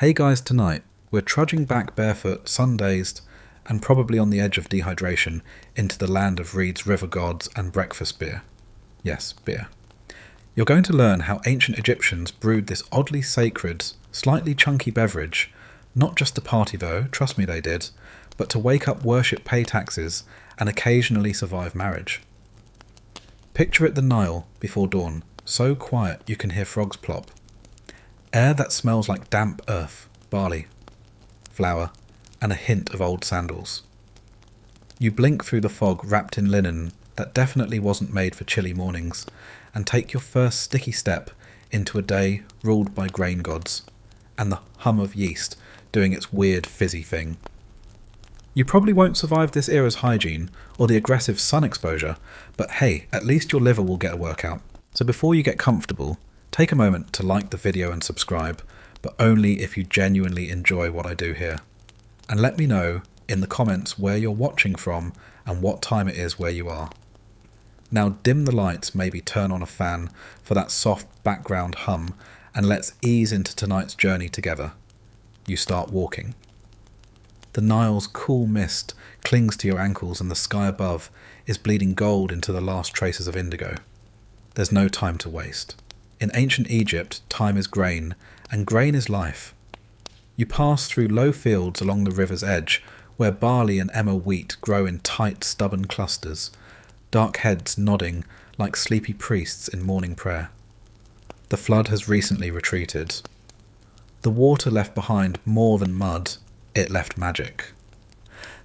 Hey guys, tonight we're trudging back barefoot, sun-dazed, and probably on the edge of dehydration into the land of Reed's river gods and breakfast beer. Yes, beer. You're going to learn how ancient Egyptians brewed this oddly sacred, slightly chunky beverage, not just to party though, trust me they did, but to wake up, worship, pay taxes, and occasionally survive marriage. Picture it the Nile before dawn, so quiet you can hear frogs plop. Air that smells like damp earth, barley, flour, and a hint of old sandals. You blink through the fog wrapped in linen that definitely wasn't made for chilly mornings, and take your first sticky step into a day ruled by grain gods, and the hum of yeast doing its weird fizzy thing. You probably won't survive this era's hygiene, or the aggressive sun exposure, but hey, at least your liver will get a workout. So before you get comfortable, take a moment to like the video and subscribe, but only if you genuinely enjoy what I do here. And let me know in the comments where you're watching from and what time it is where you are. Now dim the lights, maybe turn on a fan for that soft background hum, and let's ease into tonight's journey together. You start walking. The Nile's cool mist clings to your ankles and the sky above is bleeding gold into the last traces of indigo. There's no time to waste. In ancient Egypt, time is grain, and grain is life. You pass through low fields along the river's edge, where barley and emmer wheat grow in tight, stubborn clusters, dark heads nodding like sleepy priests in morning prayer. The flood has recently retreated. The water left behind more than mud, it left magic.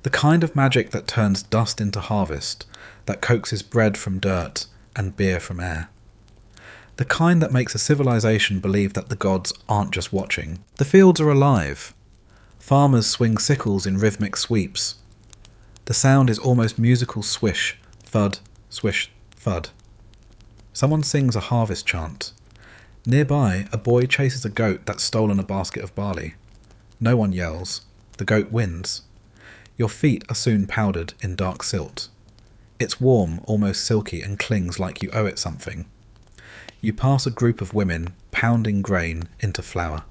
The kind of magic that turns dust into harvest, that coaxes bread from dirt and beer from air. The kind that makes a civilization believe that the gods aren't just watching. The fields are alive. Farmers swing sickles in rhythmic sweeps. The sound is almost musical swish, thud, swish, thud. Someone sings a harvest chant. Nearby, a boy chases a goat that's stolen a basket of barley. No one yells. The goat wins. Your feet are soon powdered in dark silt. It's warm, almost silky, and clings like you owe it something. You pass a group of women pounding grain into flour.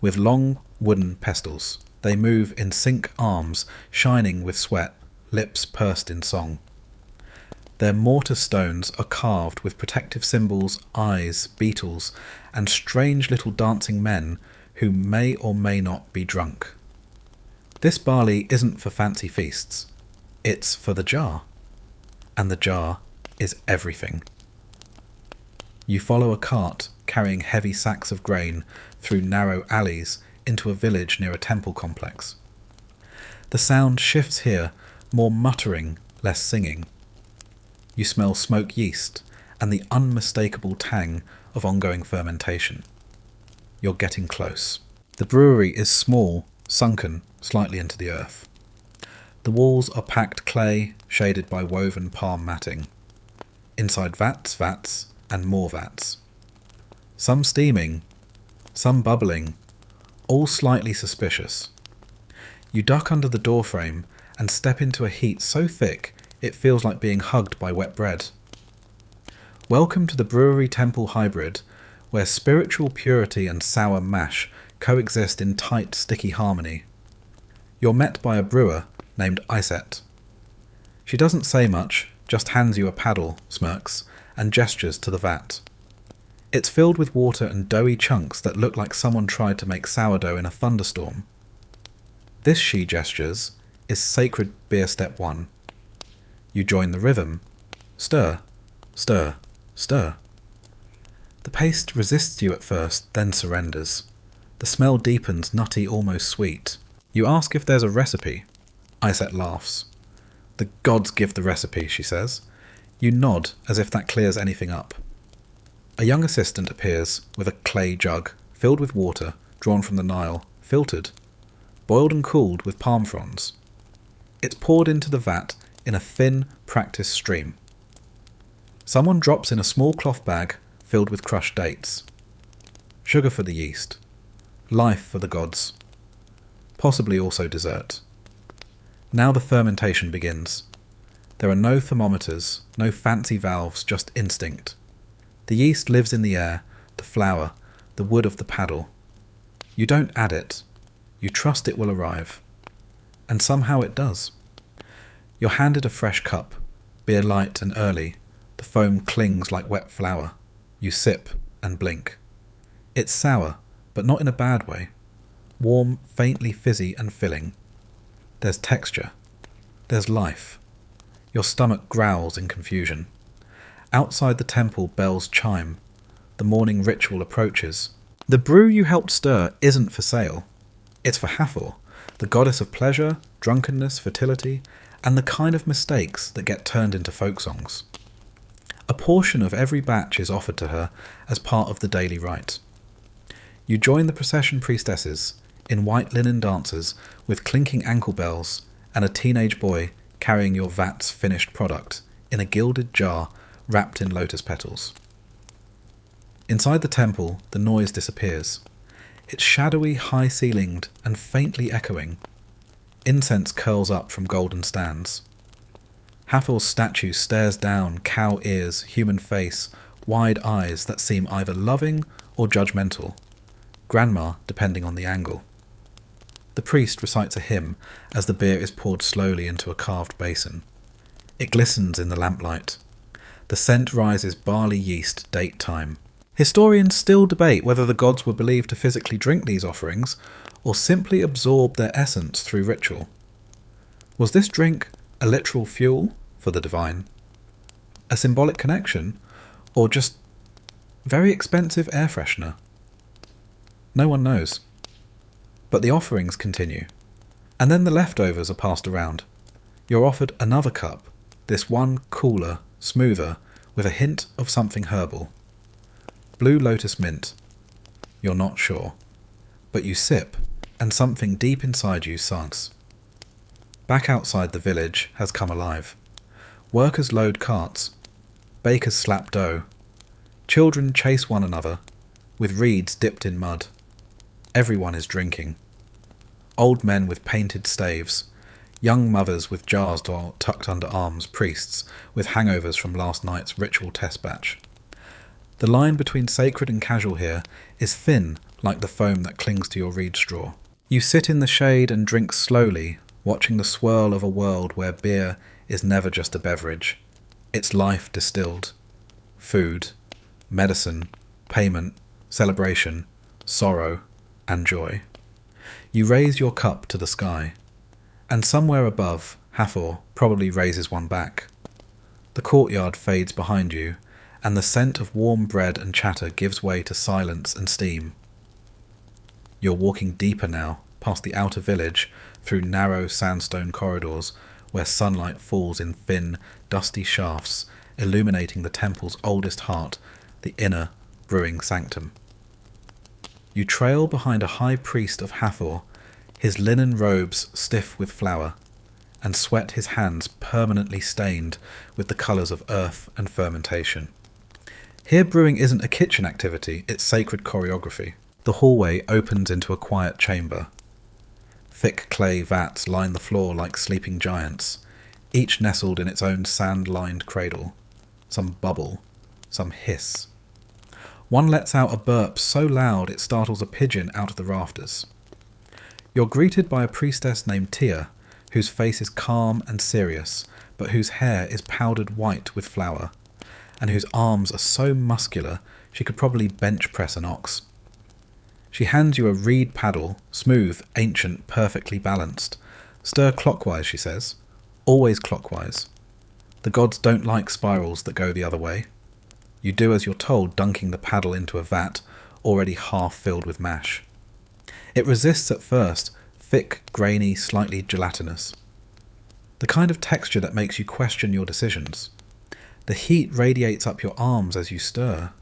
With long wooden pestles, they move in sync, arms shining with sweat, lips pursed in song. Their mortar stones are carved with protective symbols, eyes, beetles, and strange little dancing men who may or may not be drunk. This barley isn't for fancy feasts. It's for the jar. And the jar is everything. You follow a cart carrying heavy sacks of grain through narrow alleys into a village near a temple complex. The sound shifts here, more muttering, less singing. You smell smoke yeast and the unmistakable tang of ongoing fermentation. You're getting close. The brewery is small, sunken slightly into the earth. The walls are packed clay, shaded by woven palm matting. Inside vats, and more vats. Some steaming, some bubbling, all slightly suspicious. You duck under the doorframe and step into a heat so thick it feels like being hugged by wet bread. Welcome to the brewery temple hybrid, where spiritual purity and sour mash coexist in tight, sticky harmony. You're met by a brewer named Iset. She doesn't say much, just hands you a paddle, smirks, and gestures to the vat. It's filled with water and doughy chunks that look like someone tried to make sourdough in a thunderstorm. This, she gestures, is sacred beer step 1. You join the rhythm. Stir, stir, stir. The paste resists you at first, then surrenders. The smell deepens, nutty, almost sweet. You ask if there's a recipe. Iset laughs. The gods give the recipe, she says. You nod as if that clears anything up. A young assistant appears with a clay jug filled with water drawn from the Nile, filtered, boiled and cooled with palm fronds. It's poured into the vat in a thin, practiced stream. Someone drops in a small cloth bag filled with crushed dates. Sugar for the yeast. Life for the gods. Possibly also dessert. Now the fermentation begins. There are no thermometers, no fancy valves, just instinct. The yeast lives in the air, the flour, the wood of the paddle. You don't add it. You trust it will arrive. And somehow it does. You're handed a fresh cup, beer light and early. The foam clings like wet flour. You sip and blink. It's sour, but not in a bad way. Warm, faintly fizzy and filling. There's texture. There's life. Your stomach growls in confusion. Outside the temple, bells chime. The morning ritual approaches. The brew you helped stir isn't for sale. It's for Hathor, the goddess of pleasure, drunkenness, fertility, and the kind of mistakes that get turned into folk songs. A portion of every batch is offered to her as part of the daily rite. You join the procession priestesses in white linen dancers with clinking ankle bells and a teenage boy carrying your vat's finished product in a gilded jar wrapped in lotus petals. Inside the temple, the noise disappears. It's shadowy, high-ceilinged and faintly echoing. Incense curls up from golden stands. Hathor's statue stares down, cow ears, human face, wide eyes that seem either loving or judgmental. Grandma, depending on the angle. The priest recites a hymn as the beer is poured slowly into a carved basin. It glistens in the lamplight. The scent rises barley yeast date time. Historians still debate whether the gods were believed to physically drink these offerings or simply absorb their essence through ritual. Was this drink a literal fuel for the divine? A symbolic connection? Or just very expensive air freshener? No one knows. But the offerings continue. And then the leftovers are passed around. You're offered another cup, this one cooler, smoother, with a hint of something herbal. Blue lotus mint. You're not sure. But you sip, and something deep inside you sighs. Back outside the village has come alive. Workers load carts. Bakers slap dough. Children chase one another, with reeds dipped in mud. Everyone is drinking. Old men with painted staves. Young mothers with jars tucked under arms, priests with hangovers from last night's ritual test batch. The line between sacred and casual here is thin like the foam that clings to your reed straw. You sit in the shade and drink slowly, watching the swirl of a world where beer is never just a beverage. It's life distilled. Food, medicine, payment, celebration, sorrow, and joy. You raise your cup to the sky, and somewhere above, Hathor probably raises one back. The courtyard fades behind you, and the scent of warm bread and chatter gives way to silence and steam. You're walking deeper now, past the outer village, through narrow sandstone corridors where sunlight falls in thin, dusty shafts, illuminating the temple's oldest heart, the inner brewing sanctum. You trail behind a high priest of Hathor, his linen robes stiff with flour, and sweat his hands permanently stained with the colours of earth and fermentation. Here brewing isn't a kitchen activity, it's sacred choreography. The hallway opens into a quiet chamber. Thick clay vats line the floor like sleeping giants, each nestled in its own sand-lined cradle. Some bubble, some hiss. One lets out a burp so loud it startles a pigeon out of the rafters. You're greeted by a priestess named Tia, whose face is calm and serious, but whose hair is powdered white with flour, and whose arms are so muscular she could probably bench press an ox. She hands you a reed paddle, smooth, ancient, perfectly balanced. Stir clockwise, she says. Always clockwise. The gods don't like spirals that go the other way. You do as you're told, dunking the paddle into a vat, already half filled with mash. It resists at first, thick, grainy, slightly gelatinous. The kind of texture that makes you question your decisions. The heat radiates up your arms as you stir.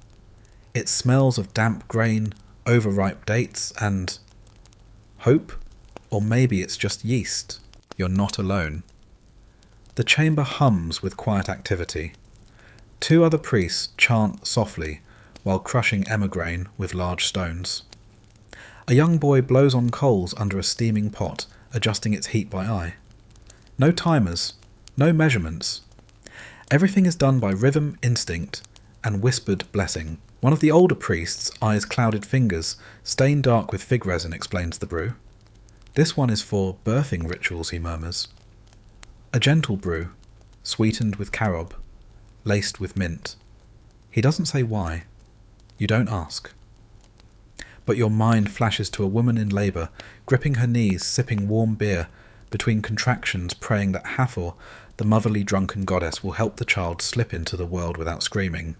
It smells of damp grain, overripe dates, and hope? Or maybe it's just yeast. You're not alone. The chamber hums with quiet activity. 2 other priests chant softly while crushing emigraine with large stones. A young boy blows on coals under a steaming pot, adjusting its heat by eye. No timers, no measurements. Everything is done by rhythm, instinct, and whispered blessing. One of the older priests eyes clouded fingers, stained dark with fig resin, explains the brew. This one is for birthing rituals, he murmurs. A gentle brew, sweetened with carob, laced with mint. He doesn't say why. You don't ask. But your mind flashes to a woman in labour, gripping her knees, sipping warm beer, between contractions praying that Hathor, the motherly drunken goddess, will help the child slip into the world without screaming.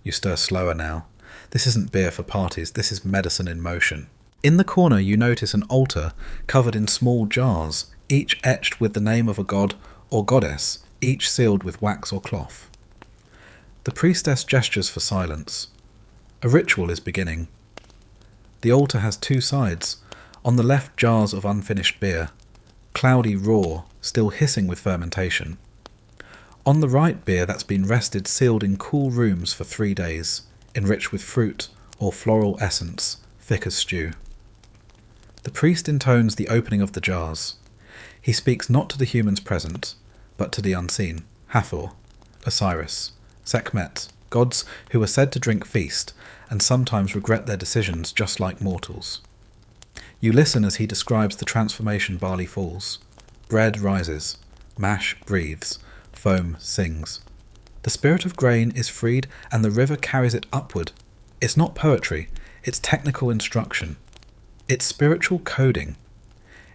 You stir slower now. This isn't beer for parties, this is medicine in motion. In the corner you notice an altar covered in small jars, each etched with the name of a god or goddess, each sealed with wax or cloth. The priestess gestures for silence. A ritual is beginning. The altar has two sides. On the left, jars of unfinished beer, cloudy raw, still hissing with fermentation. On the right, beer that's been rested sealed in cool rooms for 3 days, enriched with fruit or floral essence, thick as stew. The priest intones the opening of the jars. He speaks not to the humans present, but to the unseen, Hathor, Osiris, Sekhmet, gods who are said to drink feast, and sometimes regret their decisions just like mortals. You listen as he describes the transformation barley falls. Bread rises, mash breathes, foam sings. The spirit of grain is freed and the river carries it upward. It's not poetry, it's technical instruction. It's spiritual coding.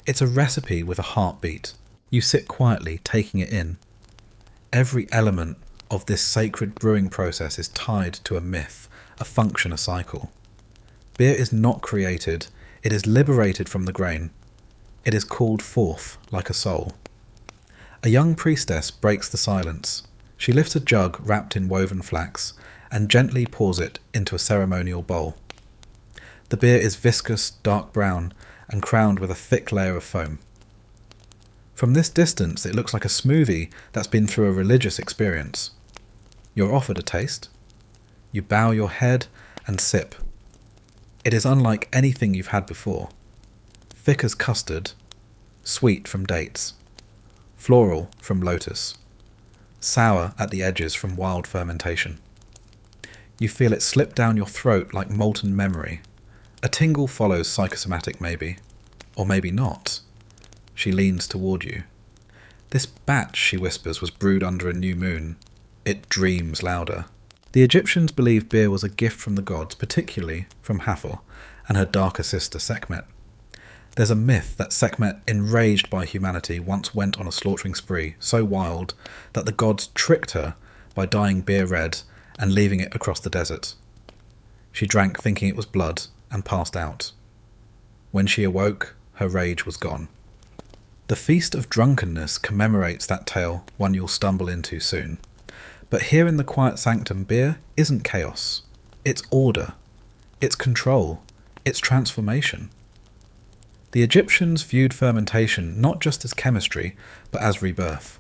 It's a recipe with a heartbeat. You sit quietly, taking it in. Every element of this sacred brewing process is tied to a myth, a function, a cycle. Beer is not created, it is liberated from the grain. It is called forth like a soul. A young priestess breaks the silence. She lifts a jug wrapped in woven flax and gently pours it into a ceremonial bowl. The beer is viscous, dark brown, and crowned with a thick layer of foam. From this distance it looks like a smoothie that's been through a religious experience. You're offered a taste. You bow your head and sip. It is unlike anything you've had before. Thick as custard, sweet from dates, floral from lotus, sour at the edges from wild fermentation. You feel it slip down your throat like molten memory. A tingle follows psychosomatic maybe, or maybe not. She leans toward you. This batch, she whispers, was brewed under a new moon. It dreams louder. The Egyptians believed beer was a gift from the gods, particularly from Hathor and her darker sister Sekhmet. There's a myth that Sekhmet, enraged by humanity, once went on a slaughtering spree so wild that the gods tricked her by dyeing beer red and leaving it across the desert. She drank thinking it was blood and passed out. When she awoke, her rage was gone. The Feast of Drunkenness commemorates that tale, one you'll stumble into soon. But here in the quiet sanctum, beer isn't chaos. It's order. It's control. It's transformation. The Egyptians viewed fermentation not just as chemistry, but as rebirth.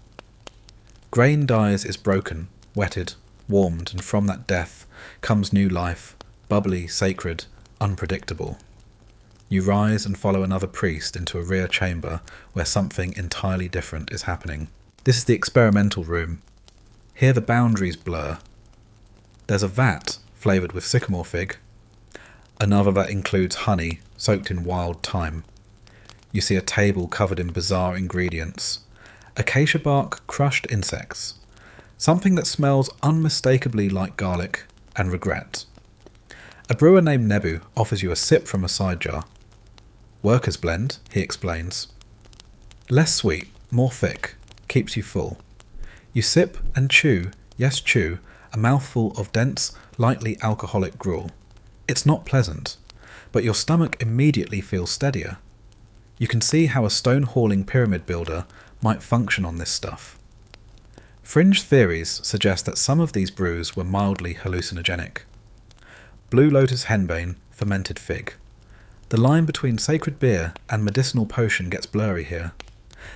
Grain dies is broken, wetted, warmed, and from that death comes new life, bubbly, sacred, unpredictable. You rise and follow another priest into a rear chamber where something entirely different is happening. This is the experimental room. Here the boundaries blur. There's a vat flavoured with sycamore fig, another that includes honey soaked in wild thyme. You see a table covered in bizarre ingredients. Acacia bark, crushed insects. Something that smells unmistakably like garlic and regret. A brewer named Nebu offers you a sip from a side jar. Workers' blend, he explains. Less sweet, more thick, keeps you full. You sip and chew, yes chew, a mouthful of dense, lightly alcoholic gruel. It's not pleasant, but your stomach immediately feels steadier. You can see how a stone-hauling pyramid builder might function on this stuff. Fringe theories suggest that some of these brews were mildly hallucinogenic. Blue lotus henbane, fermented fig. The line between sacred beer and medicinal potion gets blurry here.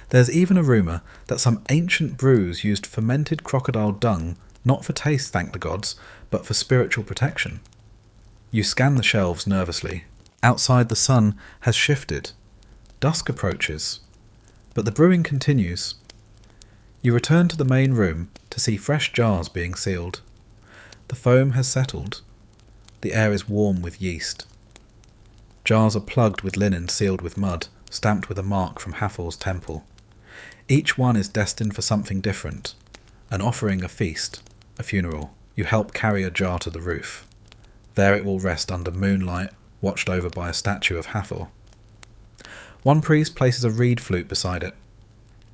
There's even a rumour that some ancient brews used fermented crocodile dung, not for taste, thank the gods, but for spiritual protection. You scan the shelves nervously. Outside the sun has shifted. Dusk approaches. But the brewing continues. You return to the main room to see fresh jars being sealed. The foam has settled. The air is warm with yeast. Jars are plugged with linen sealed with mud, stamped with a mark from Hathor's temple. Each one is destined for something different. An offering, a feast, a funeral. You help carry a jar to the roof. There it will rest under moonlight, watched over by a statue of Hathor. One priest places a reed flute beside it.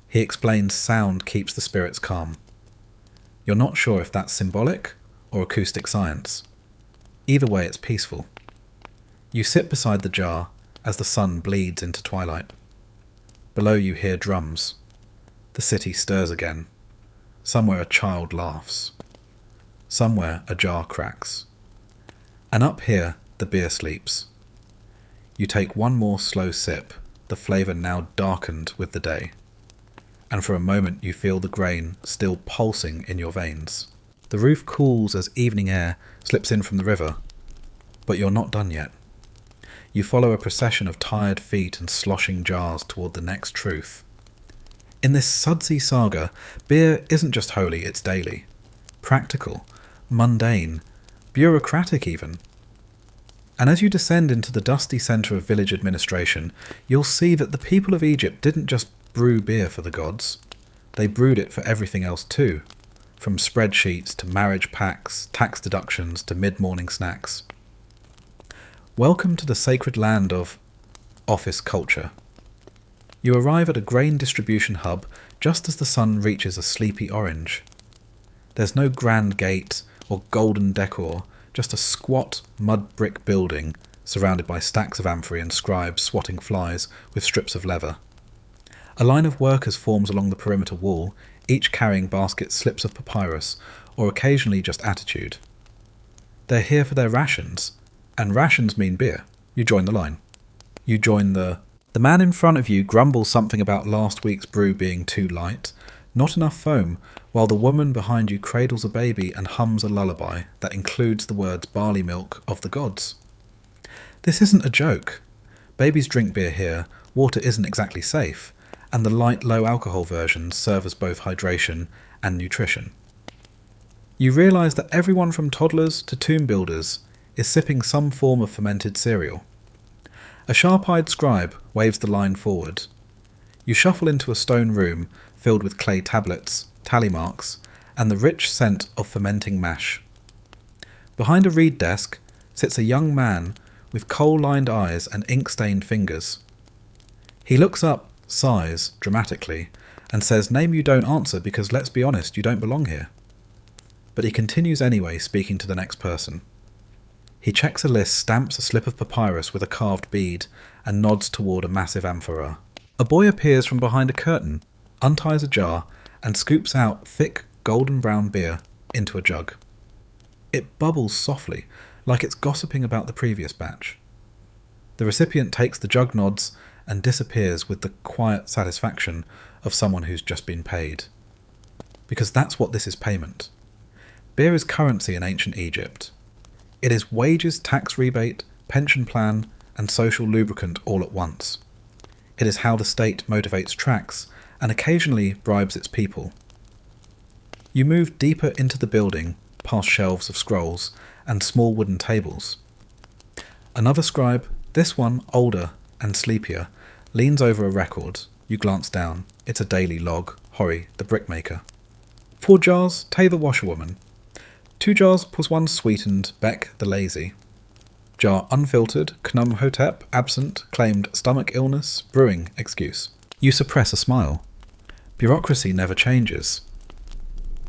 He explains sound keeps the spirits calm. You're not sure if that's symbolic or acoustic science. Either way, it's peaceful. You sit beside the jar as the sun bleeds into twilight. Below you hear drums. The city stirs again. Somewhere a child laughs. Somewhere a jar cracks. And up here the beer sleeps. You take one more slow sip, the flavour now darkened with the day. And for a moment you feel the grain still pulsing in your veins. The roof cools as evening air slips in from the river. But you're not done yet. You follow a procession of tired feet and sloshing jars toward the next truth. In this sudsy saga, beer isn't just holy, it's daily. Practical, mundane, bureaucratic even. And as you descend into the dusty centre of village administration, you'll see that the people of Egypt didn't just brew beer for the gods. They brewed it for everything else too, from spreadsheets to marriage pacts, tax deductions to mid-morning snacks. Welcome to the sacred land of office culture. You arrive at a grain distribution hub just as the sun reaches a sleepy orange. There's no grand gate or golden decor, just a squat mud brick building surrounded by stacks of amphorae and scribes swatting flies with strips of leather. A line of workers forms along the perimeter wall, each carrying baskets, slips of papyrus, or occasionally just attitude. They're here for their rations, and rations mean beer. You join the line. You join the man in front of you grumbles something about last week's brew being too light, not enough foam, while the woman behind you cradles a baby and hums a lullaby that includes the words barley milk of the gods. This isn't a joke. Babies drink beer here, water isn't exactly safe, and the light low alcohol versions serve as both hydration and nutrition. You realise that everyone from toddlers to tomb builders is sipping some form of fermented cereal. A sharp-eyed scribe waves the line forward. You shuffle into a stone room filled with clay tablets, tally marks, and the rich scent of fermenting mash. Behind a reed desk sits a young man with coal-lined eyes and ink-stained fingers. He looks up, sighs dramatically, and says, "Name you don't answer because, let's be honest, you don't belong here." But he continues anyway, speaking to the next person. He checks a list, stamps a slip of papyrus with a carved bead, and nods toward a massive amphora. A boy appears from behind a curtain, unties a jar, and scoops out thick golden brown beer into a jug. It bubbles softly, like it's gossiping about the previous batch. The recipient takes the jug, nods, and disappears with the quiet satisfaction of someone who's just been paid. Because that's what this is payment. Beer is currency in ancient Egypt. It is wages, tax rebate, pension plan, and social lubricant all at once. It is how the state motivates tracks and occasionally bribes its people. You move deeper into the building, past shelves of scrolls and small wooden tables. Another scribe, this one older and sleepier, leans over a record. You glance down. It's a daily log. Hori, the brickmaker. 4 jars, Tay the washerwoman. 2 jars plus 1 sweetened, Beck the lazy. Jar unfiltered, Knum Hotep, absent, claimed stomach illness, brewing, excuse. You suppress a smile. Bureaucracy never changes.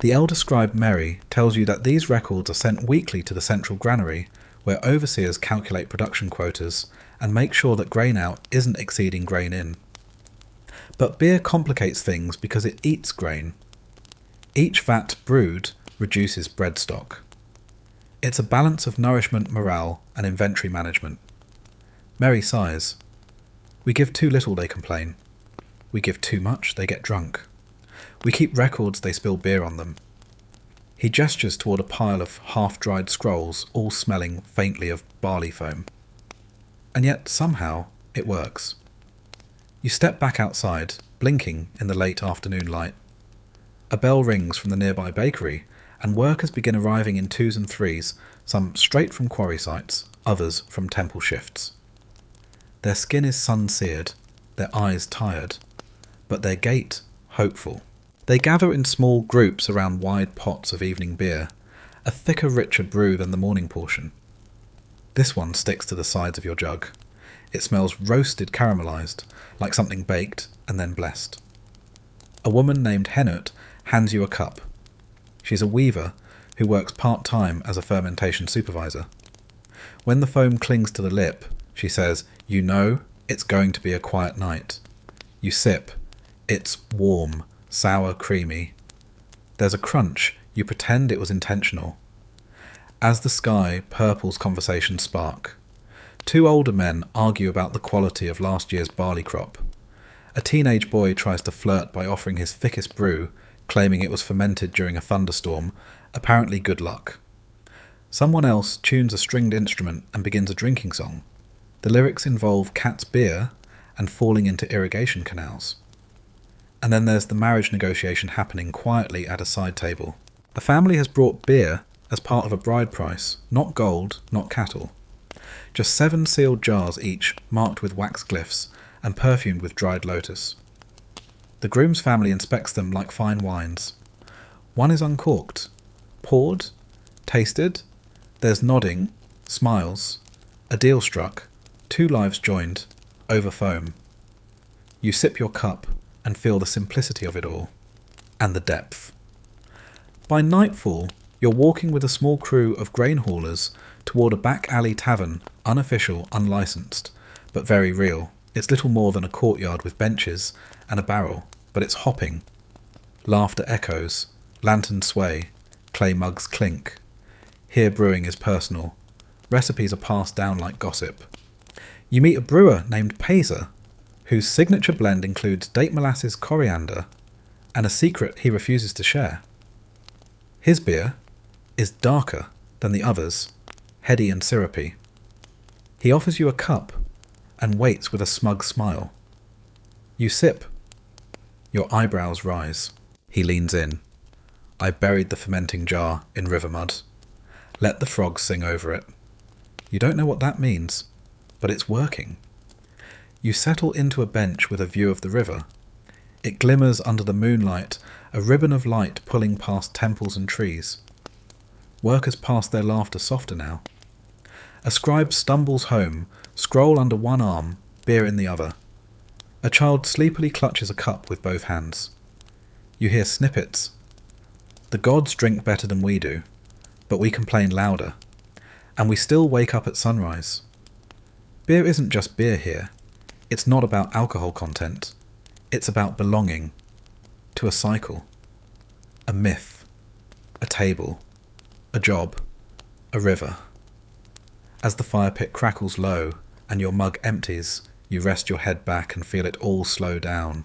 The elder scribe Mary tells you that these records are sent weekly to the central granary, where overseers calculate production quotas and make sure that grain out isn't exceeding grain in. But beer complicates things because it eats grain. Each vat brewed reduces bread stock. It's a balance of nourishment, morale, and inventory management. Mary sighs. We give too little, they complain. We give too much, they get drunk. We keep records, they spill beer on them. He gestures toward a pile of half-dried scrolls, all smelling faintly of barley foam. And yet, somehow, it works. You step back outside, blinking in the late afternoon light. A bell rings from the nearby bakery, and workers begin arriving in twos and threes, some straight from quarry sites, others from temple shifts. Their skin is sun-seared, their eyes tired, but their gait hopeful. They gather in small groups around wide pots of evening beer, a thicker, richer brew than the morning portion. This one sticks to the sides of your jug. It smells roasted caramelised, like something baked and then blessed. A woman named Henut hands you a cup. She's a weaver who works part-time as a fermentation supervisor. When the foam clings to the lip, she says, "You know, it's going to be a quiet night." You sip. It's warm, sour, creamy. There's a crunch. You pretend it was intentional. As the sky purples conversation's spark, two older men argue about the quality of last year's barley crop. A teenage boy tries to flirt by offering his thickest brew, claiming it was fermented during a thunderstorm, apparently good luck. Someone else tunes a stringed instrument and begins a drinking song. The lyrics involve cat's beer and falling into irrigation canals. And then there's the marriage negotiation happening quietly at a side table. A family has brought beer as part of a bride price, not gold, not cattle. Just 7 sealed jars each, marked with wax glyphs and perfumed with dried lotus. The groom's family inspects them like fine wines. One is uncorked, poured, tasted, there's nodding, smiles, a deal struck, 2 lives joined, over foam. You sip your cup and feel the simplicity of it all, and the depth. By nightfall, you're walking with a small crew of grain haulers toward a back alley tavern, unofficial, unlicensed, but very real. It's little more than a courtyard with benches and a barrel, but it's hopping. Laughter echoes, lanterns sway, clay mugs clink. Here brewing is personal. Recipes are passed down like gossip. You meet a brewer named Pazer, whose signature blend includes date molasses coriander and a secret he refuses to share. His beer is darker than the others, heady and syrupy. He offers you a cup and waits with a smug smile. You sip. Your eyebrows rise. He leans in. I buried the fermenting jar in river mud. Let the frogs sing over it. You don't know what that means, but it's working. You settle into a bench with a view of the river. It glimmers under the moonlight, a ribbon of light pulling past temples and trees. Workers pass their laughter softer now. A scribe stumbles home, scroll under one arm, beer in the other. A child sleepily clutches a cup with both hands. You hear snippets. The gods drink better than we do, but we complain louder, and we still wake up at sunrise. Beer isn't just beer here. It's not about alcohol content. It's about belonging to a cycle, a myth, a table, a job, a river. As the fire pit crackles low and your mug empties, you rest your head back and feel it all slow down.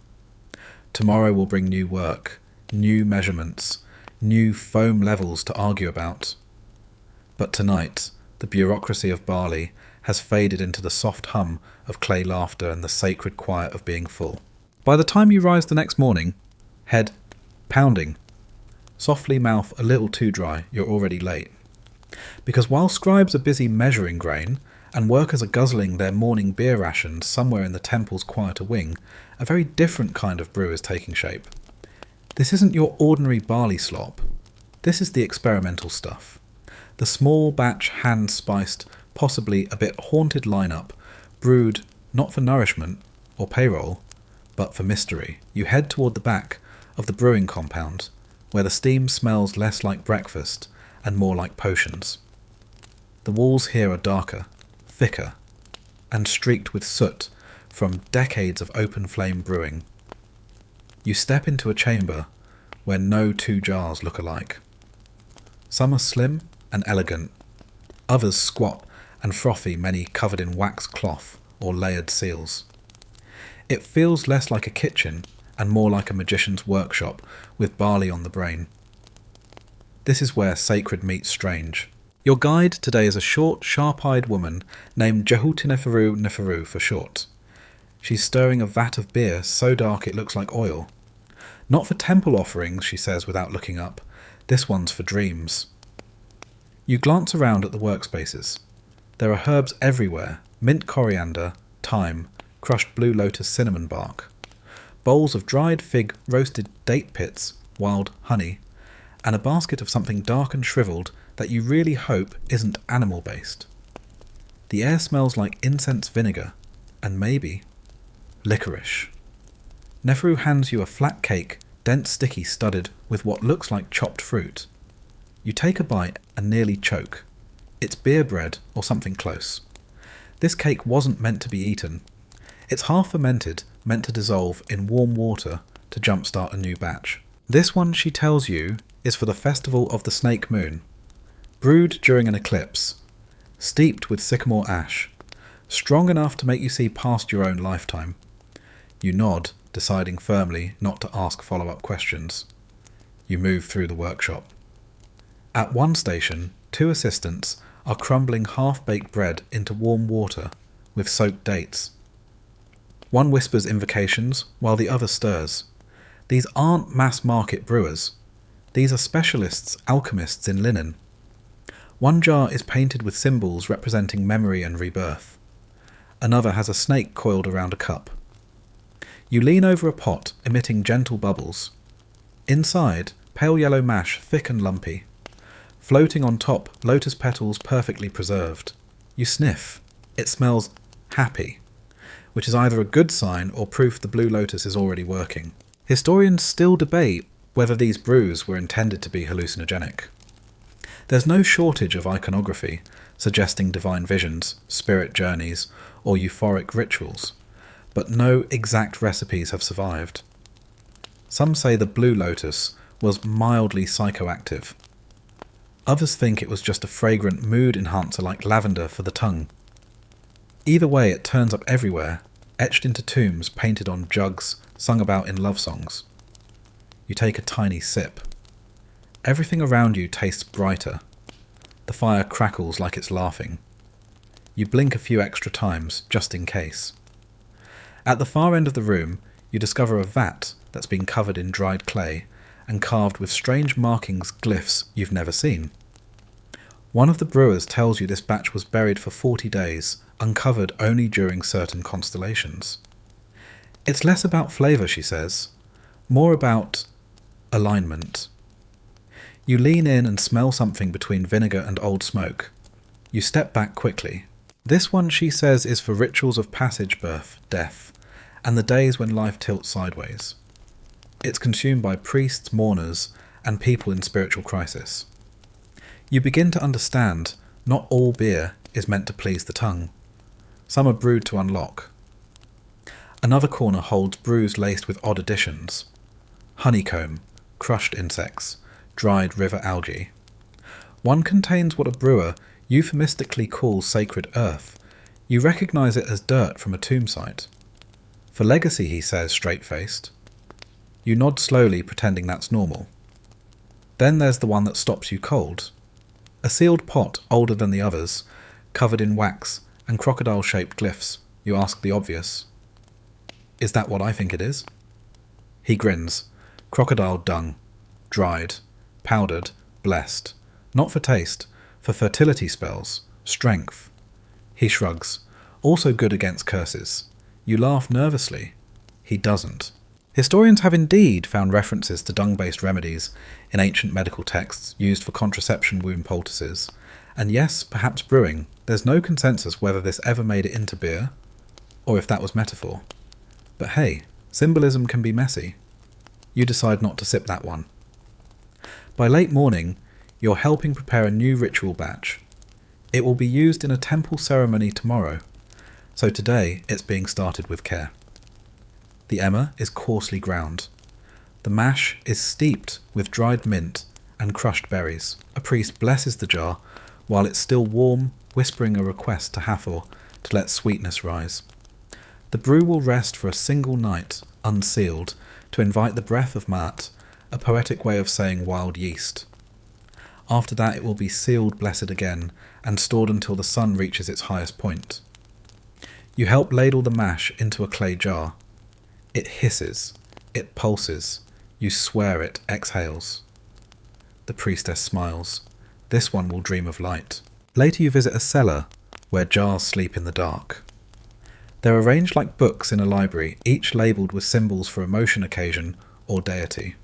Tomorrow will bring new work, new measurements, new foam levels to argue about. But tonight, the bureaucracy of barley has faded into the soft hum of clay laughter and the sacred quiet of being full. By the time you rise the next morning, head pounding, softly mouth a little too dry, you're already late. Because while scribes are busy measuring grain, and workers are guzzling their morning beer rations somewhere in the temple's quieter wing, a very different kind of brew is taking shape. This isn't your ordinary barley slop. This is the experimental stuff. The small batch hand-spiced, possibly a bit haunted lineup, brewed not for nourishment or payroll, but for mystery. You head toward the back of the brewing compound, where the steam smells less like breakfast and more like potions. The walls here are darker, thicker, and streaked with soot from decades of open flame brewing. You step into a chamber where no 2 jars look alike. Some are slim and elegant, others squat and frothy, many covered in wax cloth or layered seals. It feels less like a kitchen and more like a magician's workshop with barley on the brain. This is where sacred meets strange. Your guide today is a short, sharp-eyed woman named Jehutineferu Neferu for short. She's stirring a vat of beer so dark it looks like oil. Not for temple offerings, she says without looking up. This one's for dreams. You glance around at the workspaces. There are herbs everywhere, mint coriander, thyme, crushed blue lotus cinnamon bark, bowls of dried fig, roasted date pits, wild honey, and a basket of something dark and shriveled that you really hope isn't animal-based. The air smells like incense vinegar, and maybe licorice. Nefru hands you a flat cake, dense sticky studded with what looks like chopped fruit. You take a bite and nearly choke. It's beer bread or something close. This cake wasn't meant to be eaten. It's half fermented, meant to dissolve in warm water to jumpstart a new batch. This one, she tells you, is for the festival of the snake moon. Brewed during an eclipse. Steeped with sycamore ash. Strong enough to make you see past your own lifetime. You nod, deciding firmly not to ask follow-up questions. You move through the workshop. At one station, 2 assistants are crumbling half-baked bread into warm water with soaked dates. One whispers invocations while the other stirs. These aren't mass-market brewers. These are specialists, alchemists in linen. One jar is painted with symbols representing memory and rebirth. Another has a snake coiled around a cup. You lean over a pot, emitting gentle bubbles. Inside, pale yellow mash, thick and lumpy. Floating on top, lotus petals perfectly preserved. You sniff. It smells happy, which is either a good sign or proof the blue lotus is already working. Historians still debate whether these brews were intended to be hallucinogenic. There's no shortage of iconography suggesting divine visions, spirit journeys, or euphoric rituals, but no exact recipes have survived. Some say the blue lotus was mildly psychoactive. Others think it was just a fragrant mood enhancer like lavender for the tongue. Either way, it turns up everywhere, etched into tombs, painted on jugs, sung about in love songs. You take a tiny sip. Everything around you tastes brighter. The fire crackles like it's laughing. You blink a few extra times, just in case. At the far end of the room, you discover a vat that's been covered in dried clay and carved with strange markings, glyphs you've never seen. One of the brewers tells you this batch was buried for 40 days, uncovered only during certain constellations. It's less about flavour, she says, more about alignment. You lean in and smell something between vinegar and old smoke. You step back quickly. This one, she says, is for rituals of passage, birth, death, and the days when life tilts sideways. It's consumed by priests, mourners, and people in spiritual crisis. You begin to understand not all beer is meant to please the tongue. Some are brewed to unlock. Another corner holds brews laced with odd additions. Honeycomb, crushed insects, dried river algae. One contains what a brewer euphemistically calls sacred earth. You recognise it as dirt from a tomb site. For legacy, he says, straight-faced. You nod slowly, pretending that's normal. Then there's the one that stops you cold. A sealed pot, older than the others, covered in wax and crocodile-shaped glyphs. You ask the obvious. Is that what I think it is? He grins. Crocodile dung. Dried. Powdered. Blessed. Not for taste. For fertility spells. Strength. He shrugs. Also good against curses. You laugh nervously. He doesn't. Historians have indeed found references to dung-based remedies in ancient medical texts used for contraception womb poultices, and yes, perhaps brewing. There's no consensus whether this ever made it into beer, or if that was metaphor. But hey, symbolism can be messy. You decide not to sip that one. By late morning, you're helping prepare a new ritual batch. It will be used in a temple ceremony tomorrow, so today it's being started with care. The emmer is coarsely ground. The mash is steeped with dried mint and crushed berries. A priest blesses the jar while it's still warm, whispering a request to Hathor to let sweetness rise. The brew will rest for a single night, unsealed, to invite the breath of Maat, a poetic way of saying wild yeast. After that it will be sealed, blessed again, and stored until the sun reaches its highest point. You help ladle the mash into a clay jar. It hisses, it pulses, you swear it exhales. The priestess smiles. This one will dream of light. Later you visit a cellar where jars sleep in the dark. They're arranged like books in a library, each labelled with symbols for emotion, occasion, or deity.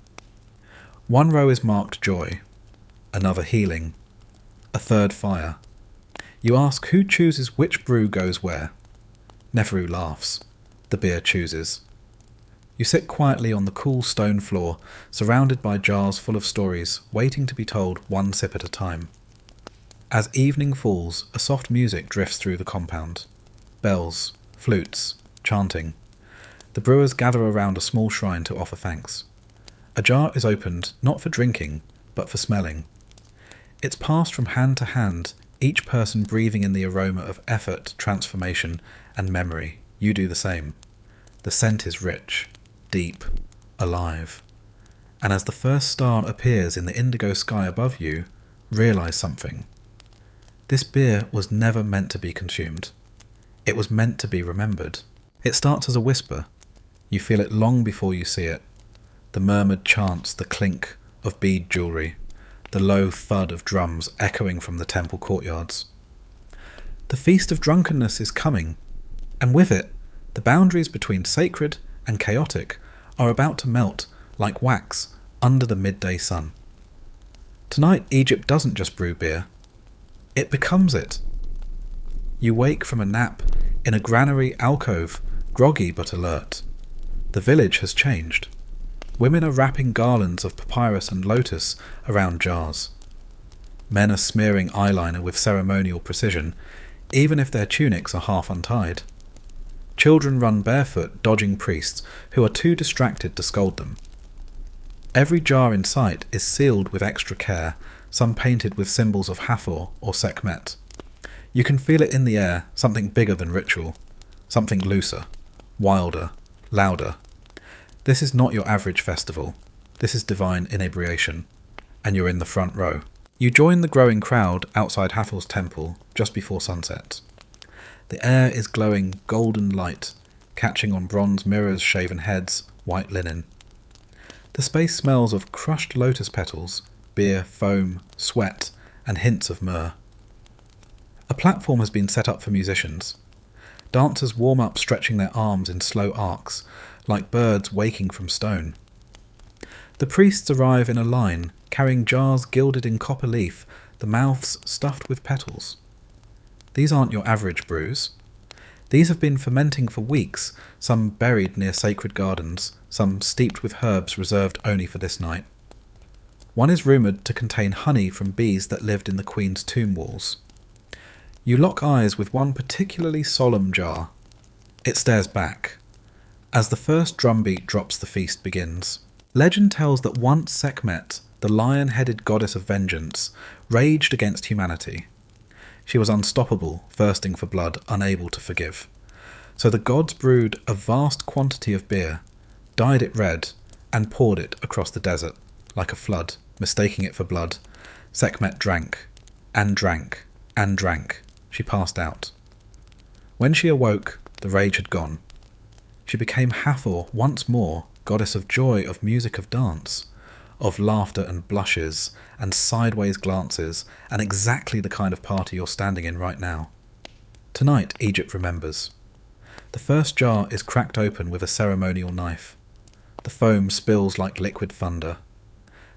One row is marked joy, another healing, a third fire. You ask who chooses which brew goes where. Neferu laughs. The beer chooses. You sit quietly on the cool stone floor, surrounded by jars full of stories, waiting to be told one sip at a time. As evening falls, a soft music drifts through the compound. Bells, flutes, chanting. The brewers gather around a small shrine to offer thanks. A jar is opened, not for drinking, but for smelling. It's passed from hand to hand, each person breathing in the aroma of effort, transformation, and memory. You do the same. The scent is rich, deep, alive. And as the first star appears in the indigo sky above you, realise something. This beer was never meant to be consumed. It was meant to be remembered. It starts as a whisper. You feel it long before you see it. The murmured chants, the clink of bead jewellery, the low thud of drums echoing from the temple courtyards. The feast of drunkenness is coming, and with it, the boundaries between sacred and chaotic are about to melt like wax under the midday sun. Tonight, Egypt doesn't just brew beer. It becomes it. You wake from a nap in a granary alcove, groggy but alert. The village has changed. Women are wrapping garlands of papyrus and lotus around jars. Men are smearing eyeliner with ceremonial precision, even if their tunics are half untied. Children run barefoot, dodging priests who are too distracted to scold them. Every jar in sight is sealed with extra care, some painted with symbols of Hathor or Sekhmet. You can feel it in the air, something bigger than ritual, something looser, wilder, louder. This is not your average festival. This is divine inebriation, and you're in the front row. You join the growing crowd outside Hathor's temple just before sunset. The air is glowing golden light, catching on bronze mirrors, shaven heads, white linen. The space smells of crushed lotus petals, beer, foam, sweat, and hints of myrrh. A platform has been set up for musicians. Dancers warm up, stretching their arms in slow arcs, like birds waking from stone. The priests arrive in a line, carrying jars gilded in copper leaf, the mouths stuffed with petals. These aren't your average brews. These have been fermenting for weeks, some buried near sacred gardens, some steeped with herbs reserved only for this night. One is rumoured to contain honey from bees that lived in the queen's tomb walls. You lock eyes with one particularly solemn jar. It stares back. As the first drumbeat drops, the feast begins. Legend tells that once Sekhmet, the lion-headed goddess of vengeance, raged against humanity. She was unstoppable, thirsting for blood, unable to forgive. So the gods brewed a vast quantity of beer, dyed it red, and poured it across the desert, like a flood, mistaking it for blood. Sekhmet drank, and drank, and drank. She passed out. When she awoke, the rage had gone. She became Hathor once more, goddess of joy, of music, of dance, of laughter and blushes, and sideways glances, and exactly the kind of party you're standing in right now. Tonight, Egypt remembers. The first jar is cracked open with a ceremonial knife. The foam spills like liquid thunder.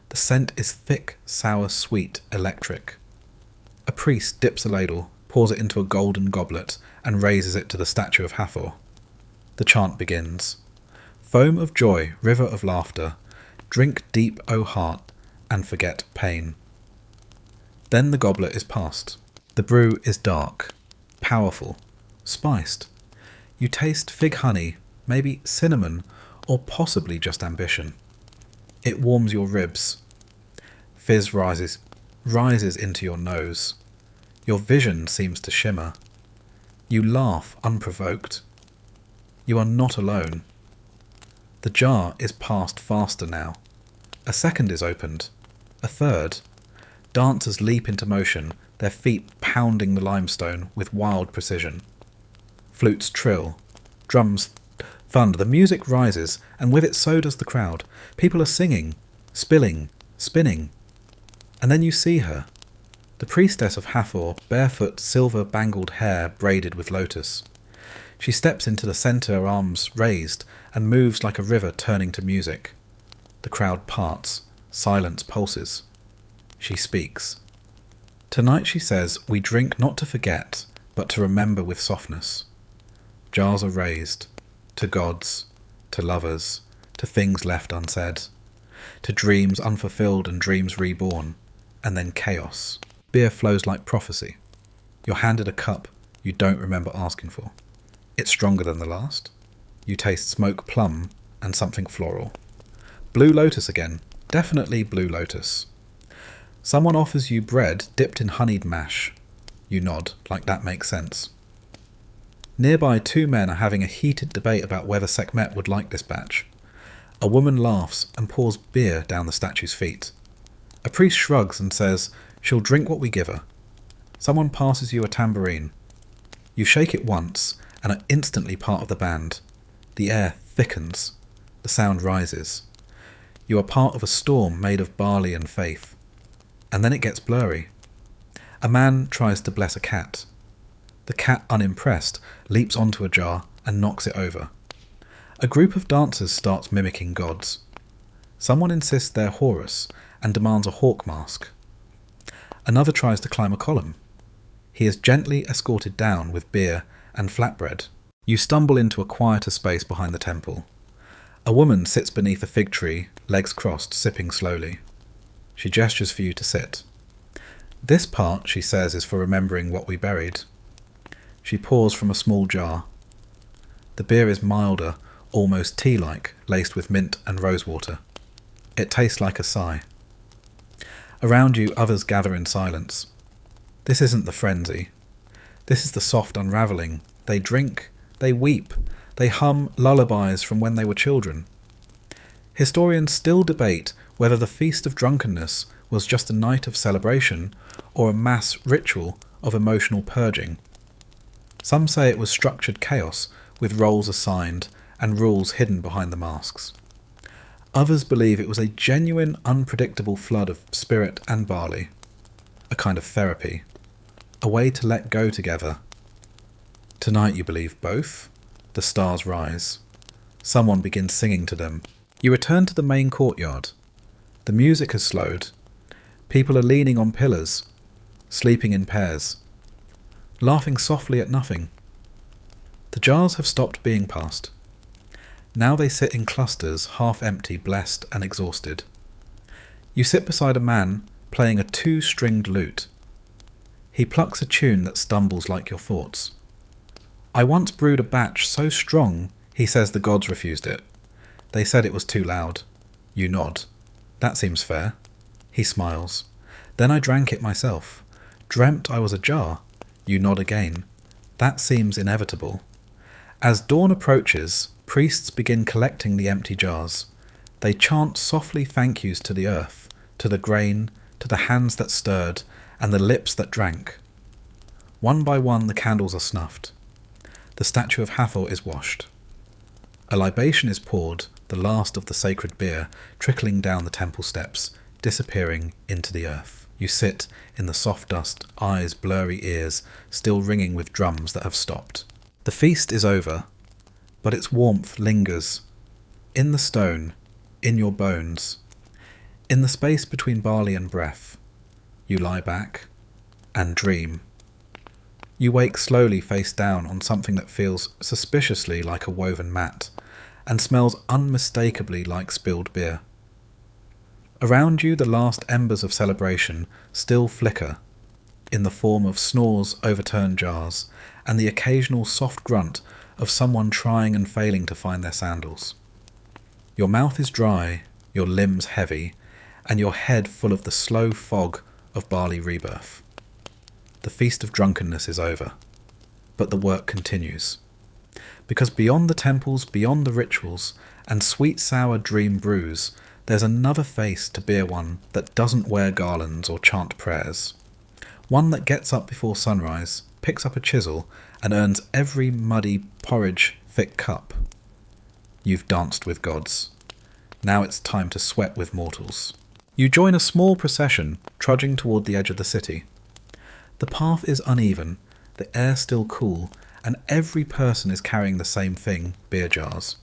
The scent is thick, sour, sweet, electric. A priest dips a ladle, pours it into a golden goblet, and raises it to the statue of Hathor. The chant begins. Foam of joy, river of laughter, drink deep, O heart, and forget pain. Then the goblet is passed. The brew is dark, powerful, spiced. You taste fig honey, maybe cinnamon, or possibly just ambition. It warms your ribs. Fizz rises into your nose. Your vision seems to shimmer. You laugh unprovoked. You are not alone. The jar is passed faster now. A second is opened. A third. Dancers leap into motion, their feet pounding the limestone with wild precision. Flutes trill. Drums thunder. The music rises, and with it so does the crowd. People are singing, spilling, spinning. And then you see her, the priestess of Hathor, barefoot, silver-bangled hair braided with lotus. She steps into the centre, her arms raised, and moves like a river turning to music. The crowd parts, silence pulses. She speaks. Tonight, she says, we drink not to forget, but to remember with softness. Jars are raised, to gods, to lovers, to things left unsaid, to dreams unfulfilled and dreams reborn, and then chaos. Beer flows like prophecy. You're handed a cup you don't remember asking for. It's stronger than the last. You taste smoke plum and something floral. Blue lotus again, definitely blue lotus. Someone offers you bread dipped in honeyed mash. You nod, like that makes sense. Nearby, two men are having a heated debate about whether Sekhmet would like this batch. A woman laughs and pours beer down the statue's feet. A priest shrugs and says, she'll drink what we give her. Someone passes you a tambourine. You shake it once and are instantly part of the band. The air thickens. The sound rises. You are part of a storm made of barley and faith. And then it gets blurry. A man tries to bless a cat. The cat, unimpressed, leaps onto a jar and knocks it over. A group of dancers starts mimicking gods. Someone insists they're Horus and demands a hawk mask. Another tries to climb a column. He is gently escorted down with beer and flatbread. You stumble into a quieter space behind the temple. A woman sits beneath a fig tree, legs crossed, sipping slowly. She gestures for you to sit. This part, she says, is for remembering what we buried. She pours from a small jar. The beer is milder, almost tea-like, laced with mint and rosewater. It tastes like a sigh. Around you, others gather in silence. This isn't the frenzy. This is the soft unravelling. They drink, they weep, they hum lullabies from when they were children. Historians still debate whether the Feast of Drunkenness was just a night of celebration or a mass ritual of emotional purging. Some say it was structured chaos with roles assigned and rules hidden behind the masks. Others believe it was a genuine, unpredictable flood of spirit and barley, a kind of therapy, a way to let go together. Tonight you believe both. The stars rise. Someone begins singing to them. You return to the main courtyard. The music has slowed. People are leaning on pillars, sleeping in pairs, laughing softly at nothing. The jars have stopped being passed. Now they sit in clusters, half empty, blessed and exhausted. You sit beside a man playing a 2-stringed lute. He plucks a tune that stumbles like your thoughts. I once brewed a batch so strong, he says the gods refused it. They said it was too loud. You nod. That seems fair. He smiles. Then I drank it myself. Dreamt I was a jar. You nod again. That seems inevitable. As dawn approaches, priests begin collecting the empty jars. They chant softly thank yous to the earth, to the grain, to the hands that stirred, and the lips that drank. One by one the candles are snuffed. The statue of Hathor is washed. A libation is poured, the last of the sacred beer, trickling down the temple steps, disappearing into the earth. You sit in the soft dust, eyes, blurry ears, still ringing with drums that have stopped. The feast is over, but its warmth lingers. In the stone, in your bones, in the space between barley and breath, you lie back and dream. You wake slowly face down on something that feels suspiciously like a woven mat and smells unmistakably like spilled beer. Around you the last embers of celebration still flicker in the form of snores, overturned jars, and the occasional soft grunt of someone trying and failing to find their sandals. Your mouth is dry, your limbs heavy, and your head full of the slow fog of barley rebirth. The feast of drunkenness is over, but the work continues. Because beyond the temples, beyond the rituals, and sweet sour dream brews, there's another face to beer one that doesn't wear garlands or chant prayers. One that gets up before sunrise, picks up a chisel, and earns every muddy porridge thick cup. You've danced with gods. Now it's time to sweat with mortals. You join a small procession trudging toward the edge of the city. The path is uneven, the air still cool, and every person is carrying the same thing, beer jars.